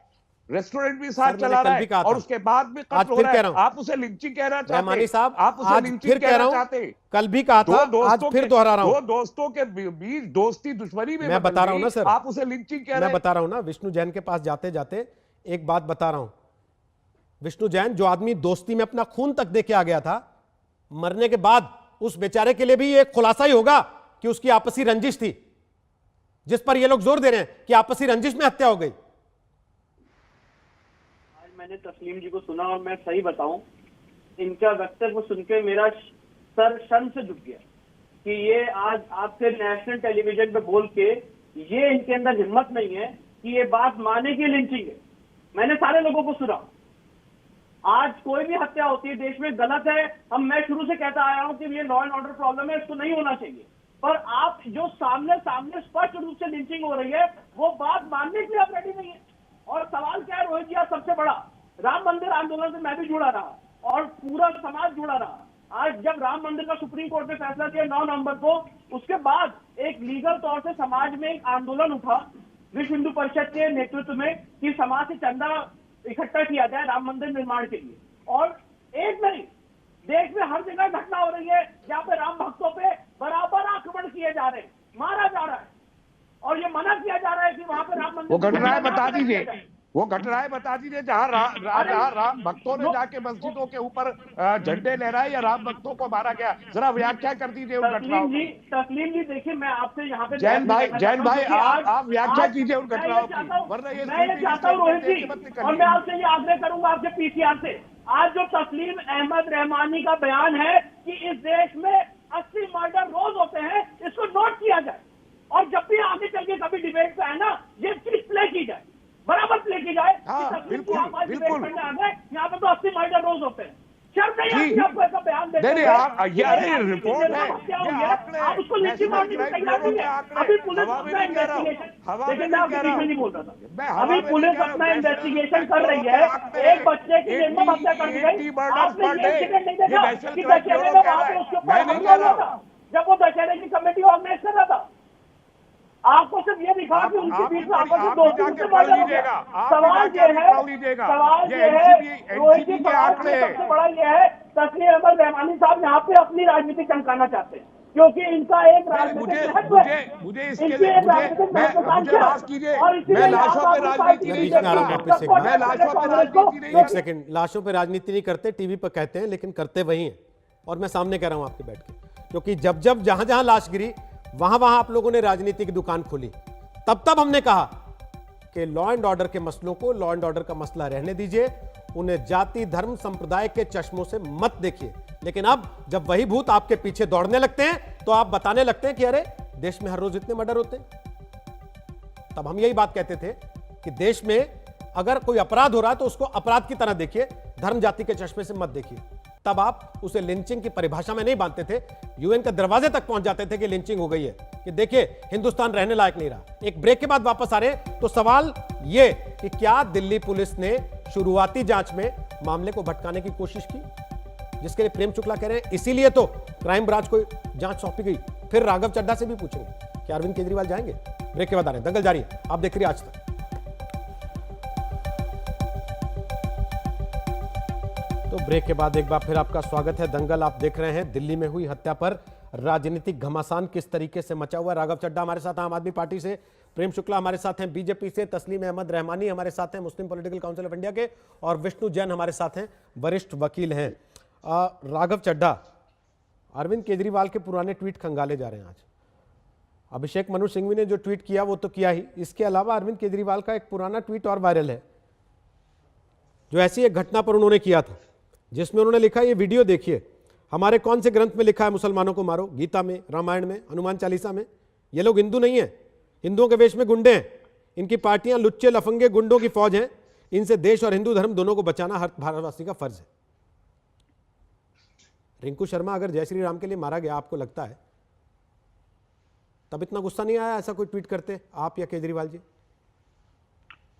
Speaker 7: रेस्टोरेंट भी साथ चला रहा है और उसके बाद भी
Speaker 1: आज
Speaker 7: कत्ल हो
Speaker 1: फिर
Speaker 7: रहा
Speaker 1: कह
Speaker 7: है,
Speaker 1: रहा हूं,
Speaker 7: आप उसे लिंचिंग कहना चाहते
Speaker 1: रहमानी साहब,
Speaker 7: आप उसे
Speaker 1: आज
Speaker 7: लिंचिंग
Speaker 1: फिर कह रहा
Speaker 7: कहना
Speaker 1: हूं,
Speaker 7: चाहते।
Speaker 1: कल भी कहा था, आज फिर दोहरा रहा हूं।
Speaker 7: दो दोस्तों के बीच दोस्ती दुश्मनी में
Speaker 1: मैं बता रहा हूं ना सर,
Speaker 7: आप उसे लिंचिंग कह रहे हैं।
Speaker 1: मैं बता रहा हूं ना, विष्णु जैन के पास जाते जाते एक बात बता रहा हूं। विष्णु जैन जो आदमी दोस्ती में अपना खून तक दे के आ गया था, मरने के बाद उस बेचारे के लिए भी एक खुलासा ही होगा कि उसकी आपसी रंजिश थी, जिस पर ये लोग जोर दे रहे हैं कि आपसी रंजिश में हत्या हो गई।
Speaker 8: आज मैंने तस्लीम जी को सुना और मैं सही बताऊं, इनका वक्तव्य सुन के मेरा सर शर्म से झुक गया कि ये आज आपके नेशनल टेलीविजन पे बोल के ये इनके अंदर हिम्मत नहीं है कि ये बात माने की लिंचिंग है। मैंने सारे लोगों को सुना। आज कोई भी हत्या होती है देश में गलत है, मैं शुरू से कहता आया हूं कि ये लॉ एंड ऑर्डर प्रॉब्लम है, इसको नहीं होना चाहिए। पर आप जो सामने स्पष्ट रूप से लिंचिंग हो रही है वो बात मानने के लिए आप रेडी नहीं है। और सवाल क्या है रोहित जी, सबसे बड़ा राम मंदिर आंदोलन से मैं भी जुड़ा रहा और पूरा समाज जुड़ा रहा। आज जब राम मंदिर का सुप्रीम कोर्ट ने फैसला किया 9 नवंबर को, उसके बाद एक लीगल तौर से समाज में एक आंदोलन उठा विश्व हिंदू परिषद के नेतृत्व में कि समाज से चंदा इकट्ठा किया जाए राम मंदिर निर्माण के लिए। और एक नहीं, देश में हर जगह घटना हो रही है जहां पे राम भक्तों पे बराबर आक्रमण किए जा रहे हैं, मारा जा रहा है और ये मना किया जा रहा है कि वहां पे राम मंदिर।
Speaker 7: वो घटनाएं बता दीजिए, वो घटनाएं बता दीजिए जहां राम भक्तों ने जाके मस्जिदों के ऊपर झंडे लहराए या राम भक्तों को मारा गया। जरा व्याख्या कर दीजिए उन घटनाओं की।
Speaker 8: तस्लीम जी देखिए, मैं आपसे यहाँ पे
Speaker 7: जैन भाई आप व्याख्या कीजिए उन घटनाओं की, वरना ये
Speaker 8: मैं ये चाहता हूँ रोहित जी, और मैं आपसे ये आग्रह करूंगा आपके पीसीआर से, आज जो तस्लीम अहमद रहमानी का बयान है कि इस देश में 80 मर्डर रोज होते हैं, इसको नोट किया जाए और जब भी आगे चल के कभी डिबेट पे आए ना, ये चीज प्ले की जाए, बराबर प्ले की जाए। बिल्कुल यहाँ पे तो 80 मर्डर रोज होते हैं। शर्म नहीं आती आपको ऐसा बयान देते
Speaker 7: हैं? ये रिपोर्ट है,
Speaker 8: आप उसको लिखी मारने की तैयार नहीं है। अभी पुलिस अपना इन्वेस्टिगेशन, लेकिन मैं आपसे नहीं बोल रहा था, अभी पुलिस अपना इन्वेस्टिगेशन कर रही है। एक बच्चे की निर्मम हत्या कर दी गई, आपने ये इंसिडेंट नहीं देखा कि दशहरे में वहां पे उसके ऊपर हमला हुआ था जब वो दशहरे की कमेटी ऑर्गेनाइज कर रहा था। आपको सिर्फ ये दिखा कि उनके बीच में आपस में दोस्ती से मर्डर हो गया। सवाल ये है रोहित जी, सवाल सबसे बड़ा ये है तस्लीम अहमद रहमानी साहब यहाँ पे अपनी राजनीति चमकाना चाहते हैं। क्योंकि इनका एक
Speaker 7: मुझे
Speaker 8: राजनीतिक महत्व है।
Speaker 7: मुझे इसके
Speaker 8: इनकी
Speaker 7: लिए
Speaker 8: एक राजनीतिक महत्वाकांक्षा
Speaker 7: मुझे
Speaker 8: है।
Speaker 7: माफ कीजिए,
Speaker 8: और इसीलिए
Speaker 7: मैं लाशों
Speaker 8: आम
Speaker 7: पे
Speaker 8: आदमी
Speaker 7: राजनीति
Speaker 8: पार्टी
Speaker 7: नहीं
Speaker 1: बीच में आ रहा हूं
Speaker 7: करता।
Speaker 1: वापस एक
Speaker 8: सपोर्ट
Speaker 7: मैं
Speaker 8: करते
Speaker 7: लाशों पे
Speaker 8: कांग्रेस को।
Speaker 7: राजनीति नहीं
Speaker 1: एक सेकंड, लाशों पे राजनीति नहीं करते, टीवी पर कहते हैं, लेकिन करते वही हैं। और मैं सामने कह रहा हूं आपके बैठ के, क्योंकि जब जब जहां जहां लाश गिरी वहां वहां आप लोगों ने राजनीति की दुकान खोली। तब हमने कहा कि लॉ एंड ऑर्डर के मसलों को लॉ एंड ऑर्डर का मसला रहने दीजिए, उन्हें जाति धर्म संप्रदाय के चश्मों से मत देखिए। लेकिन अब जब वही भूत आपके पीछे दौड़ने लगते हैं तो आप बताने लगते हैं कि अरे देश में हर रोज इतने मर्डर होते हैं। तब हम यही बात कहते थे कि देश में अगर कोई अपराध हो रहा है तो उसको अपराध की तरह देखिए, धर्म जाति के चश्मे से मत देखिए। तब आप उसे लिंचिंग की परिभाषा में नहीं बांधते थे, यूएन के दरवाजे तक पहुंच जाते थे कि लिंचिंग हो गई है, कि देखिए हिंदुस्तान रहने लायक नहीं रहा। एक ब्रेक के बाद वापस आ रहे हैं तो सवाल यह कि क्या दिल्ली पुलिस ने शुरुआती जांच में मामले को भटकाने की कोशिश की, जिसके लिए प्रेम शुक्ला कह रहे हैं इसीलिए तो क्राइम ब्रांच को जांच सौंपी गई। फिर राघव चड्ढा से भी पूछेंगे कि अरविंद केजरीवाल जाएंगे। ब्रेक के बाद आ रहे हैं, दंगल जारी है, आप देख रहे हैं आज तक। तो ब्रेक के बाद एक बार फिर आपका स्वागत है। दंगल आप देख रहे हैं। दिल्ली में हुई हत्या पर राजनीतिक घमासान किस तरीके से मचा हुआ है। राघव चड्ढा हमारे साथ हैं आम आदमी पार्टी से, प्रेम शुक्ला हमारे साथ हैं बीजेपी से, तस्लीम अहमद रहमानी हमारे साथ हैं मुस्लिम पॉलिटिकल काउंसिल ऑफ इंडिया के, और विष्णु जैन हमारे साथ हैं, वरिष्ठ वकील हैं। राघव चड्ढा, अरविंद केजरीवाल के पुराने ट्वीट खंगाले जा रहे हैं आज। अभिषेक मनु सिंघवी ने जो ट्वीट किया वो तो किया ही, इसके अलावा अरविंद केजरीवाल का एक पुराना ट्वीट और वायरल है, जो ऐसी एक घटना पर उन्होंने किया था, जिसमें उन्होंने लिखा, ये वीडियो देखिए, हमारे कौन से ग्रंथ में लिखा है मुसलमानों को मारो? गीता में, रामायण में, हनुमान चालीसा में। ये लोग हिंदू नहीं है, हिंदुओं के वेश में गुंडे हैं। इनकी पार्टियां लुच्चे लफंगे गुंडों की फौज हैं। इनसे देश और हिंदू धर्म दोनों को बचाना हर भारतवासी का फर्ज है। रिंकू शर्मा अगर जय श्री राम के लिए मारा गया आपको लगता है, तब इतना गुस्सा नहीं आया ऐसा कोई ट्वीट करते आप या केजरीवाल जी?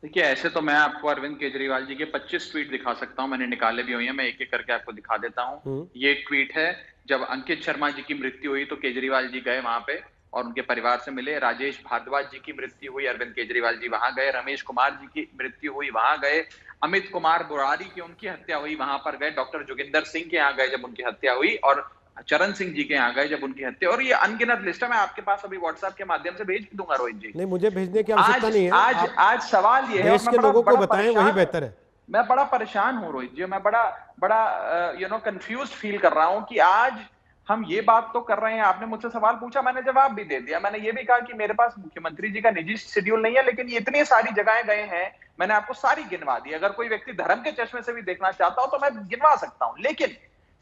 Speaker 5: देखिए, ऐसे तो मैं आपको अरविंद केजरीवाल जी के 25 ट्वीट दिखा सकता हूं, मैंने निकाले भी हुए हैं, मैं एक एक करके आपको दिखा देता हूं। ये एक ट्वीट है, जब अंकित शर्मा जी की मृत्यु हुई तो केजरीवाल जी गए वहां पे और उनके परिवार से मिले। राजेश भारद्वाज जी की मृत्यु हुई, अरविंद केजरीवाल जी वहां गए। रमेश कुमार जी की मृत्यु हुई, वहां गए। अमित कुमार बुरारी की उनकी हत्या हुई, वहां पर गए। डॉक्टर जोगिंदर सिंह के यहाँ गए जब उनकी हत्या हुई, और चरण सिंह जी के यहाँ गए जब उनकी हत्या। और ये अनगिनत लिस्ट है, मैं आपके पास अभी व्हाट्सएप के माध्यम से भेज दूंगा रोहित जी।
Speaker 1: नहीं, मुझे भेजने की आवश्यकता नहीं है।
Speaker 5: आज सवाल ये है,
Speaker 1: देश के लोगों को बताएं, वही बेहतर है।
Speaker 5: मैं बड़ा परेशान हूँ रोहित जी, मैं बड़ा कंफ्यूज्ड फील कर रहा हूँ कि आज हम ये बात तो कर रहे हैं। आपने मुझसे सवाल पूछा, मैंने जवाब भी दे दिया। मैंने ये भी कहा कि मेरे पास मुख्यमंत्री जी का निजी शेड्यूल नहीं है, लेकिन ये इतनी सारी जगहें गए हैं, मैंने आपको सारी गिनवा दी। अगर कोई व्यक्ति धर्म के चश्मे से भी देखना चाहता हो तो मैं गिनवा सकता हूं। लेकिन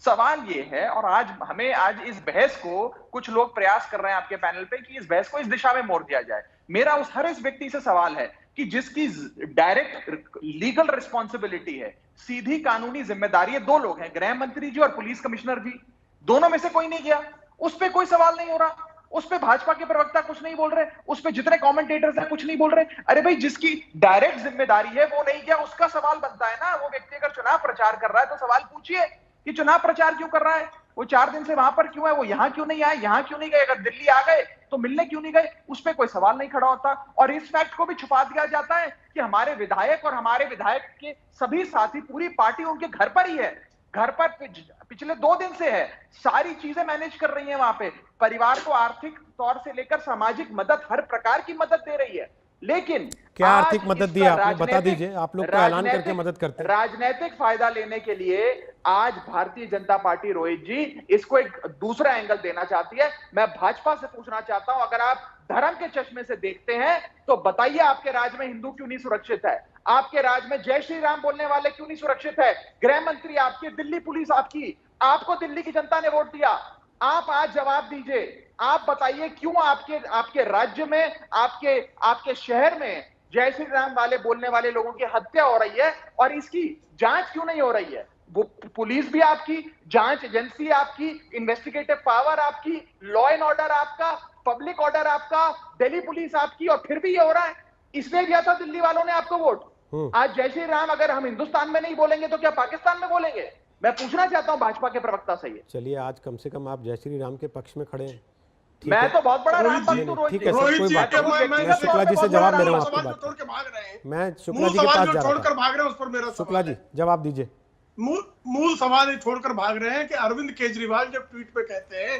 Speaker 5: सवाल ये है, और आज इस बहस को कुछ लोग प्रयास कर रहे हैं आपके पैनल पे कि इस बहस को इस दिशा में मोड़ दिया जाए। मेरा उस हर इस व्यक्ति से सवाल है कि जिसकी डायरेक्ट लीगल रिस्पॉन्सिबिलिटी है, सीधी कानूनी जिम्मेदारी है, दो लोग हैं, गृह मंत्री जी और पुलिस कमिश्नर जी, दोनों में से कोई नहीं गया, उस पर कोई सवाल नहीं हो रहा। उस पे भाजपा के प्रवक्ता कुछ नहीं बोल रहे, उस पे जितने कमेंटेटर्स हैं कुछ नहीं बोल रहे। अरे भाई, जिसकी डायरेक्ट जिम्मेदारी है वो नहीं गया, उसका सवाल बनता है ना। वो व्यक्ति अगर चुनाव प्रचार कर रहा है तो सवाल पूछिए कि चुनाव प्रचार क्यों कर रहा है, वो 4 दिन से वहां पर क्यों है, वो यहां क्यों नहीं आए, यहां क्यों नहीं गए, अगर दिल्ली आ गए तो मिलने क्यों नहीं गए, उस पर कोई सवाल नहीं खड़ा होता। और इस फैक्ट को भी छुपा दिया जाता है कि हमारे विधायक और हमारे विधायक के सभी साथी, पूरी पार्टी उनके घर पर ही है, घर पर पिछले 2 दिन से है, सारी चीजें मैनेज कर रही है वहां पे, परिवार को आर्थिक तौर से लेकर सामाजिक मदद, हर प्रकार की मदद दे रही है। लेकिन
Speaker 1: क्या आर्थिक मदद दी आपने, बता दीजिए। आप लोग तो ऐलान करके मदद करते हैं।
Speaker 5: राजनीतिक फायदा लेने के लिए आज भारतीय जनता पार्टी, रोहित जी, इसको एक दूसरा एंगल देना चाहती है। मैं भाजपा से पूछना चाहता हूं, अगर आप धर्म के चश्मे से देखते हैं तो बताइए, आपके राज्य में हिंदू क्यों नहीं सुरक्षित है? आपके राज्य में जय श्री राम बोलने वाले क्यों नहीं सुरक्षित है? गृह मंत्री आपकी, दिल्ली पुलिस आपकी, आपको दिल्ली की जनता ने वोट दिया। आप आज जवाब दीजिए, आप बताइए क्यों आपके राज्य में, आपके शहर में जय श्री राम वाले बोलने वाले लोगों की हत्या हो रही है और इसकी जांच क्यों नहीं हो रही है? वो पुलिस भी आपकी, जांच एजेंसी आपकी, इन्वेस्टिगेटिव पावर आपकी, लॉ एंड ऑर्डर आपका, पब्लिक ऑर्डर आपका, दिल्ली पुलिस आपकी, और फिर भी ये हो रहा है। इसलिए दिया था दिल्ली वालों ने आपको वोट। आज जय श्री राम अगर हम हिंदुस्तान में नहीं बोलेंगे तो क्या पाकिस्तान में बोलेंगे? मैं पूछना चाहता हूं भाजपा के प्रवक्ता से ये।
Speaker 1: चलिए, आज कम से कम आप जय श्री राम के पक्ष में खड़े हैं।
Speaker 5: मैं तो बहुत बड़ा राम भक्त हूं।
Speaker 1: ठीक है सर, कोई बात नहीं। मैं शुक्ला जी से जवाब ले रहा हूं आपकी बात। मैं शुक्ला जी के पास जा रहा
Speaker 6: छोड़कर भाग रहे हैं, उस पर मेरा
Speaker 1: शुक्ला जी जवाब दीजिए।
Speaker 6: मूल सवाल ये छोड़कर भाग रहे हैं कि अरविंद केजरीवाल जब ट्वीट पे कहते हैं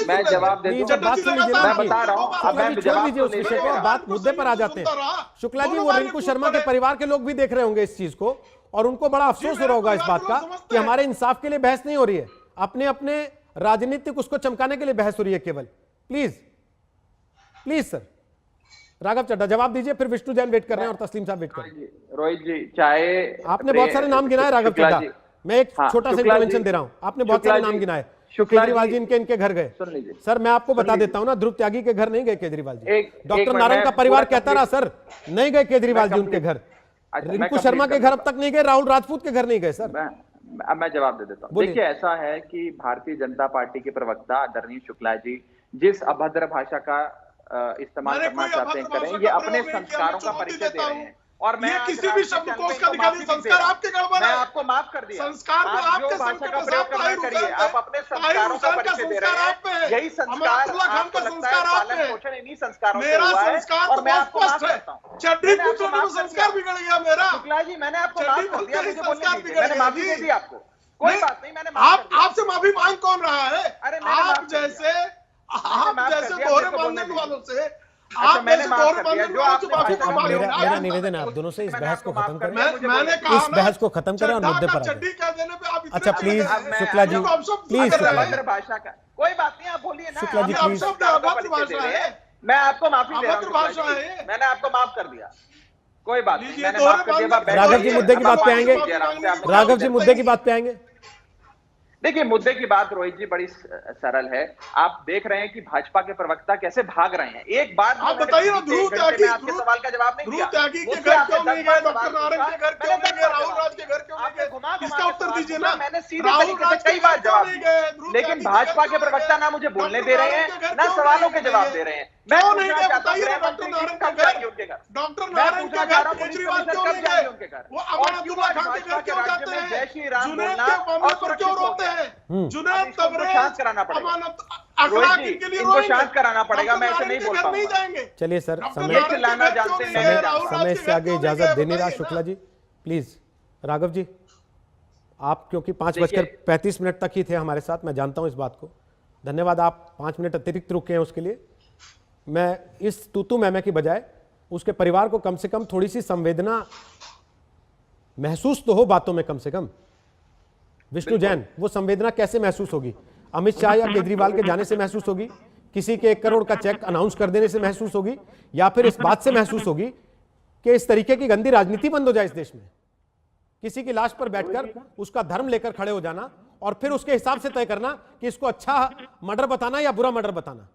Speaker 6: नहीं
Speaker 9: मैं
Speaker 6: सुन रहे
Speaker 9: जवाब
Speaker 6: थे।
Speaker 9: दे दूं।
Speaker 1: बात
Speaker 6: चटर्जी
Speaker 1: सुन लीजिए ना
Speaker 6: लगातार
Speaker 1: अभी।
Speaker 9: बता रहा हूं, अब
Speaker 1: शुक्ला
Speaker 9: मैं
Speaker 1: जी छोड़
Speaker 9: जवाब
Speaker 1: दीजिए
Speaker 9: तो
Speaker 1: उस
Speaker 9: नहीं
Speaker 1: विषय
Speaker 9: दे
Speaker 1: को,
Speaker 9: रहा।
Speaker 1: बात मुद्दे पर आ जाते
Speaker 6: सुनता रहा।
Speaker 1: हैं। शुक्ला जी
Speaker 6: दोनों
Speaker 1: वो
Speaker 6: बार
Speaker 1: रिंकू
Speaker 6: ये
Speaker 1: शर्मा के
Speaker 6: पूछता
Speaker 1: परिवार के लोग भी देख रहे होंगे इस चीज को, और उनको बड़ा अफसोस हो रहा होगा इस बात का कि हमारे इंसाफ के लिए बहस नहीं हो रही है, अपने अपने राजनीतिक उसको चमकाने के लिए बहस हो रही है केवल। Please please sir, Raghav Chadha जवाब दीजिए, फिर विष्णु जैन वेट कर रहे हैं और तस्लीम साहब वेट कर रहे हैं।
Speaker 9: रोहित जी, चाहे
Speaker 1: आपने बहुत सारे नाम गिनाए राघव
Speaker 9: शुक्ला
Speaker 1: चड्ढा,
Speaker 9: जी,
Speaker 1: मैं एक
Speaker 9: हाँ,
Speaker 1: छोटा सा
Speaker 9: शुक्ला
Speaker 1: इंटरवेंशन
Speaker 9: जी,
Speaker 1: दे रहा हूं। आपने बहुत
Speaker 9: शुक्ला
Speaker 1: सारे नाम
Speaker 9: जी,
Speaker 1: गिनाए,
Speaker 9: शुक्ला
Speaker 1: केजरीवाल
Speaker 9: जी,
Speaker 1: जी इनके घर गए।
Speaker 9: सुन लीजिए,
Speaker 1: सर मैं आपको बता
Speaker 9: लीजिए।
Speaker 1: देता हूं ना, ध्रुव त्यागी के घर नहीं गए केजरीवाल जी।
Speaker 9: एक
Speaker 1: डॉक्टर
Speaker 9: मिनट,
Speaker 1: नारायण का
Speaker 9: मैं
Speaker 1: परिवार
Speaker 9: पूरा
Speaker 1: कहता रहा सर नहीं गए केजरीवाल जी उनके घर।
Speaker 9: अच्छा, मैं
Speaker 1: रिंकू
Speaker 9: complete
Speaker 1: शर्मा के
Speaker 9: कर
Speaker 1: घर अब
Speaker 9: देता
Speaker 1: तक नहीं गए, राहुल राजपूत के घर नहीं गए सर।
Speaker 9: अब मैं जवाब दे देता हूँ।
Speaker 1: बोलिए।
Speaker 9: देखिए, ऐसा है कि भारतीय जनता पार्टी के प्रवक्ता आदरणीय शुक्ला जी जिस अभद्र भाषा का इस्तेमाल
Speaker 6: मैंने
Speaker 9: करना
Speaker 6: कोई
Speaker 9: चाहते हैं
Speaker 6: अभद्र
Speaker 9: करें,
Speaker 6: भाषा
Speaker 9: ये
Speaker 6: का
Speaker 9: अपने
Speaker 6: प्रयोग नहीं किया,
Speaker 9: संस्कारों
Speaker 6: मैं
Speaker 9: का
Speaker 6: चुनौती
Speaker 9: परिचय दे
Speaker 6: देता
Speaker 9: रहे
Speaker 6: हूं।
Speaker 9: हैं। और मैं
Speaker 6: ये
Speaker 9: आज
Speaker 6: किसी भी
Speaker 9: राष्ट्रीय
Speaker 6: शब्दकोश
Speaker 9: चैनल
Speaker 6: का
Speaker 9: पे
Speaker 6: निकालिए,
Speaker 9: माफी भी दे
Speaker 6: संस्कार
Speaker 9: रहा हूं।
Speaker 6: आपके गड़बड़
Speaker 9: मैं
Speaker 6: है।
Speaker 9: आपको माफ कर दिया।
Speaker 6: संस्कार में
Speaker 9: आप जो
Speaker 6: आपके
Speaker 9: भाषा
Speaker 6: संस्कार
Speaker 9: का प्रयोग करना
Speaker 6: ताहिर
Speaker 9: करिए,
Speaker 6: हुसैन
Speaker 9: आप अपने संस्कारों का
Speaker 6: हुसैन का
Speaker 9: परिचय दे
Speaker 6: संस्कार
Speaker 9: रहे
Speaker 6: आप पे है।
Speaker 9: हैं। यही संस्कार
Speaker 6: अमानतुल्लाह खान
Speaker 9: आपको
Speaker 6: का
Speaker 9: लगता है
Speaker 6: संस्कार आप
Speaker 9: पालन
Speaker 6: पे है।
Speaker 9: पोषण इन्हीं संस्कारों से
Speaker 6: मेरा
Speaker 9: हुआ है,
Speaker 6: संस्कार
Speaker 9: और
Speaker 6: तो
Speaker 9: मैं
Speaker 6: बहुत
Speaker 9: आपको माफ
Speaker 6: स्पष्ट है।
Speaker 9: करता हूँ।
Speaker 6: चड्डी
Speaker 9: मैंने आपको
Speaker 6: पूछने में
Speaker 9: माफ कर
Speaker 6: संस्कार
Speaker 9: दिया।
Speaker 6: बिगड़ गया मेरा।
Speaker 9: शुक्ला जी, मैंने आपको
Speaker 6: चड्डी
Speaker 9: माफ कर दिया,
Speaker 6: पूछते ही
Speaker 9: मुझे बोलने
Speaker 6: संस्कार
Speaker 9: दीजिए।
Speaker 6: बिगड़
Speaker 9: मैंने
Speaker 6: गया
Speaker 9: माफी
Speaker 6: जी।
Speaker 9: दे दी आपको, कोई
Speaker 6: नहीं,
Speaker 9: बात नहीं, मैंने माफ कर दिया।
Speaker 6: आपसे माफी मांग कौन रहा है?
Speaker 9: अरे मैंने माफ
Speaker 6: आप
Speaker 9: कर
Speaker 6: जैसे
Speaker 9: मैंने माफ कर
Speaker 6: जैसे
Speaker 9: दिया,
Speaker 6: दोहरे
Speaker 9: मेरे को बोलने
Speaker 6: मानदंड वालों से
Speaker 9: अच्छा, मैंने
Speaker 6: जैसे
Speaker 9: माफ
Speaker 6: दोहरे
Speaker 9: कर दिया।
Speaker 6: मानदंड
Speaker 9: जो
Speaker 6: वालों से
Speaker 9: आपने
Speaker 6: माफी
Speaker 9: भाषा
Speaker 6: को
Speaker 9: का
Speaker 6: मांग
Speaker 9: प्रयोग
Speaker 6: रहा
Speaker 1: मेरा
Speaker 6: है।
Speaker 1: निवेदन है आप दोनों से इस
Speaker 9: मैंने
Speaker 1: बहस को
Speaker 9: आपको
Speaker 1: खत्म
Speaker 9: माफ
Speaker 1: करें।
Speaker 9: कर दिया,
Speaker 6: मैंने
Speaker 9: मुझे
Speaker 6: कहा
Speaker 1: इस
Speaker 6: ना,
Speaker 1: बहस को खत्म करें और
Speaker 6: चड्ढा
Speaker 1: मुद्दे
Speaker 6: का
Speaker 1: पर आ
Speaker 6: चड्डी कह देने पे आप इतने
Speaker 1: अच्छा,
Speaker 6: चिढ़
Speaker 1: प्लीज,
Speaker 6: गए हैं।
Speaker 1: शुक्ला जी,
Speaker 6: अब आप सब
Speaker 1: प्लीज,
Speaker 6: कर रहे
Speaker 1: शुक्ला
Speaker 6: हैं।
Speaker 9: अभद्र भाषा का कोई बात नहीं, आप बोलिए ना।
Speaker 1: शुक्ला जी,
Speaker 9: आप
Speaker 1: प्लीज।
Speaker 9: संस्कारों का
Speaker 6: अभद्र
Speaker 9: परिचय दे
Speaker 6: भाषा
Speaker 9: रहे हैं।
Speaker 6: है।
Speaker 9: मैं आपको माफी दे रहा हूं।
Speaker 6: अभद्र
Speaker 9: शुक्ला
Speaker 6: भाषा
Speaker 9: जी,
Speaker 6: है।
Speaker 9: मैंने आपको माफ कर दिया, कोई बात नहीं,
Speaker 6: लीजिए,
Speaker 9: मैंने
Speaker 6: दोहरे
Speaker 9: माफ कर दिया।
Speaker 6: मानदंड
Speaker 1: राघव जी मुद्दे की बात पे आएंगे।
Speaker 6: राघव
Speaker 1: राघव जी मुद्दे की बात पे आएंगे।
Speaker 9: देखिए, मुद्दे की बात रोहित जी बड़ी सरल है। आप देख रहे हैं कि भाजपा के प्रवक्ता कैसे भाग रहे हैं। एक बार
Speaker 6: आप बताइए ना, ध्रुव त्यागी,
Speaker 9: आपके सवाल का जवाब नहीं दिया।
Speaker 6: ध्रुव त्यागी के
Speaker 9: मुझसे
Speaker 6: घर
Speaker 9: आपने
Speaker 6: क्यों नहीं
Speaker 9: 10
Speaker 6: गए?
Speaker 9: बार
Speaker 6: डॉक्टर
Speaker 9: सवाल
Speaker 6: नारायण के घर
Speaker 9: पूछा।
Speaker 6: क्यों
Speaker 9: मैंने
Speaker 6: नहीं
Speaker 9: 10
Speaker 6: गए?
Speaker 9: बार
Speaker 6: राहुल
Speaker 9: जवाब
Speaker 6: राज के घर क्यों नहीं
Speaker 9: आपने
Speaker 6: गए?
Speaker 9: घुमा घुमा
Speaker 6: इसका
Speaker 9: के
Speaker 6: उत्तर
Speaker 9: सवाल
Speaker 6: दीजिए
Speaker 9: पूछा।
Speaker 6: ना।
Speaker 9: मैंने सीधे
Speaker 6: राहुल
Speaker 9: तरीके
Speaker 6: राज
Speaker 9: से कई
Speaker 6: के
Speaker 9: बार
Speaker 6: घर क्यों
Speaker 9: जवाब
Speaker 6: नहीं
Speaker 9: दिया।
Speaker 6: गए? ध्रुव
Speaker 9: लेकिन
Speaker 6: त्यागी के
Speaker 9: भाजपा
Speaker 6: घर
Speaker 9: के
Speaker 6: क्यों
Speaker 9: प्रवक्ता
Speaker 6: नहीं
Speaker 9: ना
Speaker 6: गए?
Speaker 9: मुझे बोलने
Speaker 6: डॉक्टर
Speaker 9: दे रहे
Speaker 6: नारायण के
Speaker 9: हैं,
Speaker 6: घर
Speaker 9: ना
Speaker 6: क्यों
Speaker 9: सवालों
Speaker 6: नहीं
Speaker 9: के जवाब
Speaker 6: गए?
Speaker 9: दे रहे हैं। मैं
Speaker 6: क्यों नहीं
Speaker 9: पूछना
Speaker 6: गए?
Speaker 9: चाहता हूं,
Speaker 6: बताइए ना,
Speaker 9: गृह
Speaker 6: डॉक्टर
Speaker 9: मंत्री
Speaker 6: नारायण
Speaker 9: कब
Speaker 6: के घर।
Speaker 9: जाएंगे उनके घर?
Speaker 6: डॉक्टर
Speaker 9: मैं
Speaker 6: नारायण
Speaker 9: पूछना
Speaker 6: के
Speaker 9: चाह
Speaker 6: घर
Speaker 9: रहा हूं, पुलिस
Speaker 6: केजरीवाल
Speaker 9: कमिश्नर
Speaker 6: क्यों
Speaker 9: कब
Speaker 6: नहीं
Speaker 9: जाएंगे
Speaker 6: गए?
Speaker 9: उनके घर?
Speaker 6: वो
Speaker 9: और क्यों
Speaker 6: अमानतुल्लाह
Speaker 9: आज
Speaker 6: खान के
Speaker 9: भाजपा
Speaker 6: घर
Speaker 9: के
Speaker 6: क्यों
Speaker 9: राज्य
Speaker 6: जाते
Speaker 9: में
Speaker 6: हैं?
Speaker 9: जय श्री राम
Speaker 6: जुनैद
Speaker 9: बोलना
Speaker 6: के मामले पर
Speaker 9: असुरक्षित
Speaker 6: क्यों
Speaker 9: हो
Speaker 6: रोते
Speaker 9: गया?
Speaker 6: हैं? जुनैद
Speaker 9: इनको शांत
Speaker 6: तबरेज
Speaker 9: कराना पड़ेगा।
Speaker 6: अमानत
Speaker 9: रोहित
Speaker 6: अखलाक
Speaker 9: जी,
Speaker 6: इनके लिए
Speaker 9: इनको
Speaker 6: रोएंगे।
Speaker 9: शांत कराना पड़ेगा, मैं ऐसे
Speaker 6: डॉक्टर
Speaker 9: नहीं
Speaker 6: नारायण
Speaker 9: बोल
Speaker 6: के घर नहीं
Speaker 9: पाऊंगा।
Speaker 6: जाएंगे।
Speaker 1: चलिए सर,
Speaker 6: डॉक्टर
Speaker 1: समय
Speaker 9: ये
Speaker 6: नारायण
Speaker 9: चिल्लाना
Speaker 6: के घर
Speaker 9: जानते
Speaker 6: क्यों
Speaker 9: नहीं
Speaker 6: नहीं
Speaker 9: है।
Speaker 6: गए? राहुल राज
Speaker 1: समय
Speaker 6: के
Speaker 1: से
Speaker 6: घर
Speaker 1: आगे
Speaker 6: क्यों नहीं
Speaker 1: इजाजत
Speaker 6: गए?
Speaker 1: देने रहा
Speaker 6: बताइए ना।
Speaker 1: शुक्ला जी, प्लीज। राघव जी, आप क्योंकि 5:35 तक ही थे हमारे साथ, मैं जानता हूं इस बात को। धन्यवाद, आप 5 मिनट अतिरिक्त रुके हैं उसके लिए। मैं इस तूतू मैमे की बजाय उसके परिवार को कम से कम थोड़ी सी संवेदना महसूस तो हो बातों में, कम से कम। विष्णु जैन, वो संवेदना कैसे महसूस होगी? अमित शाह या केजरीवाल के जाने से महसूस होगी? किसी के 1 करोड़ का चेक अनाउंस कर देने से महसूस होगी? या फिर इस बात से महसूस होगी कि इस तरीके की गंदी राजनीति बंद हो जाए इस देश में? किसी की लाश पर बैठकर उसका धर्म लेकर खड़े हो जाना और फिर उसके हिसाब से तय करना कि इसको अच्छा मर्डर बताना या बुरा मर्डर बताना।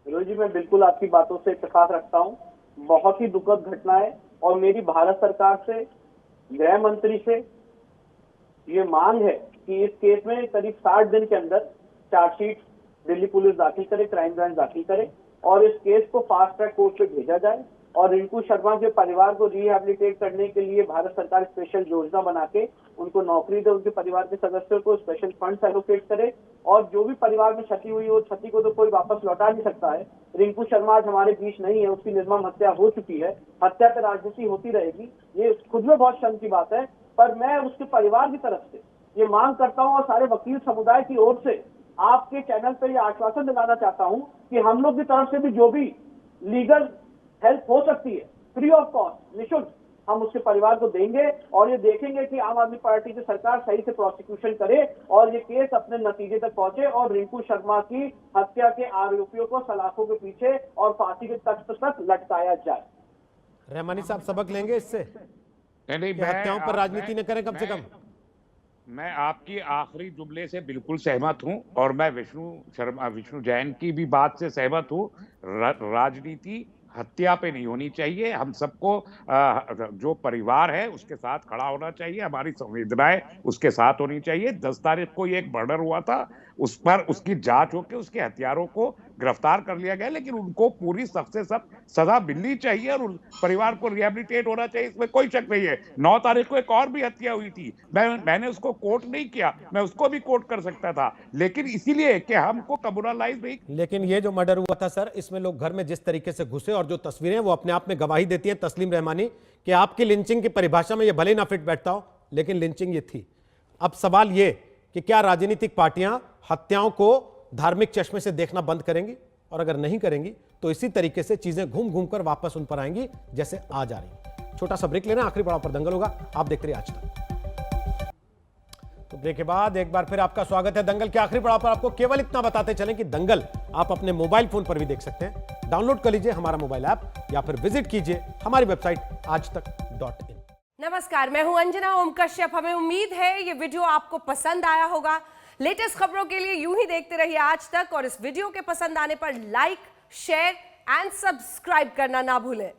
Speaker 8: रोहित जी, मैं बिल्कुल आपकी बातों से इत्तेफाक रखता हूँ। बहुत ही दुखद घटना है और मेरी भारत सरकार से, गृह मंत्री से ये मांग है कि इस केस में करीब 60 दिन के अंदर चार्जशीट दिल्ली पुलिस दाखिल करे, क्राइम ब्रांच दाखिल करे और इस केस को फास्ट ट्रैक कोर्ट पे भेजा जाए और रिंकू शर्मा के परिवार को रिहेबिलिटेट करने के लिए भारत सरकार स्पेशल योजना बना के उनको नौकरी दे, उनके परिवार के सदस्यों को स्पेशल फंड एलोकेट करे और जो भी परिवार में क्षति हुई हो, क्षति को तो कोई वापस लौटा नहीं सकता है। रिंकू शर्मा आज हमारे बीच नहीं है, उसकी निर्मम हत्या हो चुकी है, हत्या पर राजनीति होती रहेगी, ये खुद में बहुत शर्म की बात है। पर मैं उसके परिवार की तरफ से ये मांग करता हूँ और सारे वकील समुदाय की ओर से आपके चैनल पर ये आश्वासन दिलाना चाहता हूँ कि हम लोग की तरफ से भी जो भी लीगल हेल्प हो सकती है, फ्री ऑफ कॉस्ट, निःशुल्क, हम उसके परिवार को देंगे और ये देखेंगे कि आम आदमी पार्टी की सरकार सही से प्रोसिक्यूशन करे और ये केस अपने नतीजे तक पहुंचे और रिंकू शर्मा की हत्या के आरोपियों को सलाखों के पीछे और फांसी के तख्त तक लटकाया जाए।
Speaker 1: रहमानी साहब, सबक लेंगे इससे
Speaker 7: नहीं,
Speaker 1: कि हत्याओं पर राजनीति न करें कम से कम।
Speaker 7: मैं आपकी आखिरी जुमले से बिल्कुल सहमत हूं और मैं विष्णु जैन की भी बात से सहमत हूं। राजनीति हत्या पे नहीं होनी चाहिए। हम सबको जो परिवार है उसके साथ खड़ा होना चाहिए, हमारी संवेदनाएं उसके साथ होनी चाहिए। 10 तारीख को ये एक मर्डर हुआ था, उस पर उसकी जांच होकर उसके हत्यारों को गिरफ्तार कर लिया गया, लेकिन उनको पूरी सख्त से सख्त सजा मिलनी चाहिए और परिवार को रिहेबिलिटेट होना चाहिए, इसमें कोई शक नहीं है। 9 तारीख को एक और भी हत्या हुई थी, मैंने उसको कोर्ट नहीं किया, मैं उसको भी कोर्ट कर सकता था, लेकिन इसीलिए कि हमको कम्युनलाइज नहीं।
Speaker 1: लेकिन ये जो मर्डर हुआ था सर, इसमें लोग घर में जिस तरीके से घुसे और जो तस्वीरें वो अपने आप में गवाही देती है तस्लीम रहमानी कि आपकी लिंचिंग की परिभाषा में ये भले ना फिट बैठता हो, लेकिन लिंचिंग ये थी। अब सवाल ये कि क्या राजनीतिक पार्टियां हत्याओं को धार्मिक चश्मे से देखना बंद करेंगी, और अगर नहीं करेंगी तो इसी तरीके से चीजें घूम घूम कर वापस उन पर आएंगी जैसे आज आ रही। छोटा सा ब्रेक लेना, आखिरी पड़ाव पर दंगल होगा। आप देखते रहिए आज तक। तो ब्रेक के बाद एक बार फिर आपका स्वागत है। दंगल के आखिरी पड़ाव पर आपको केवल इतना बताते चलें कि दंगल आप अपने मोबाइल फोन पर भी देख सकते हैं। डाउनलोड कर लीजिए हमारा मोबाइल ऐप या फिर विजिट कीजिए हमारी वेबसाइट आजतक.in।
Speaker 10: नमस्कार, मैं हूं अंजना ओम कश्यप। हमें उम्मीद है ये वीडियो आपको पसंद आया होगा। लेटेस्ट खबरों के लिए यूं ही देखते रहिए आज तक और इस वीडियो के पसंद आने पर लाइक, शेयर एंड सब्सक्राइब करना ना भूलें।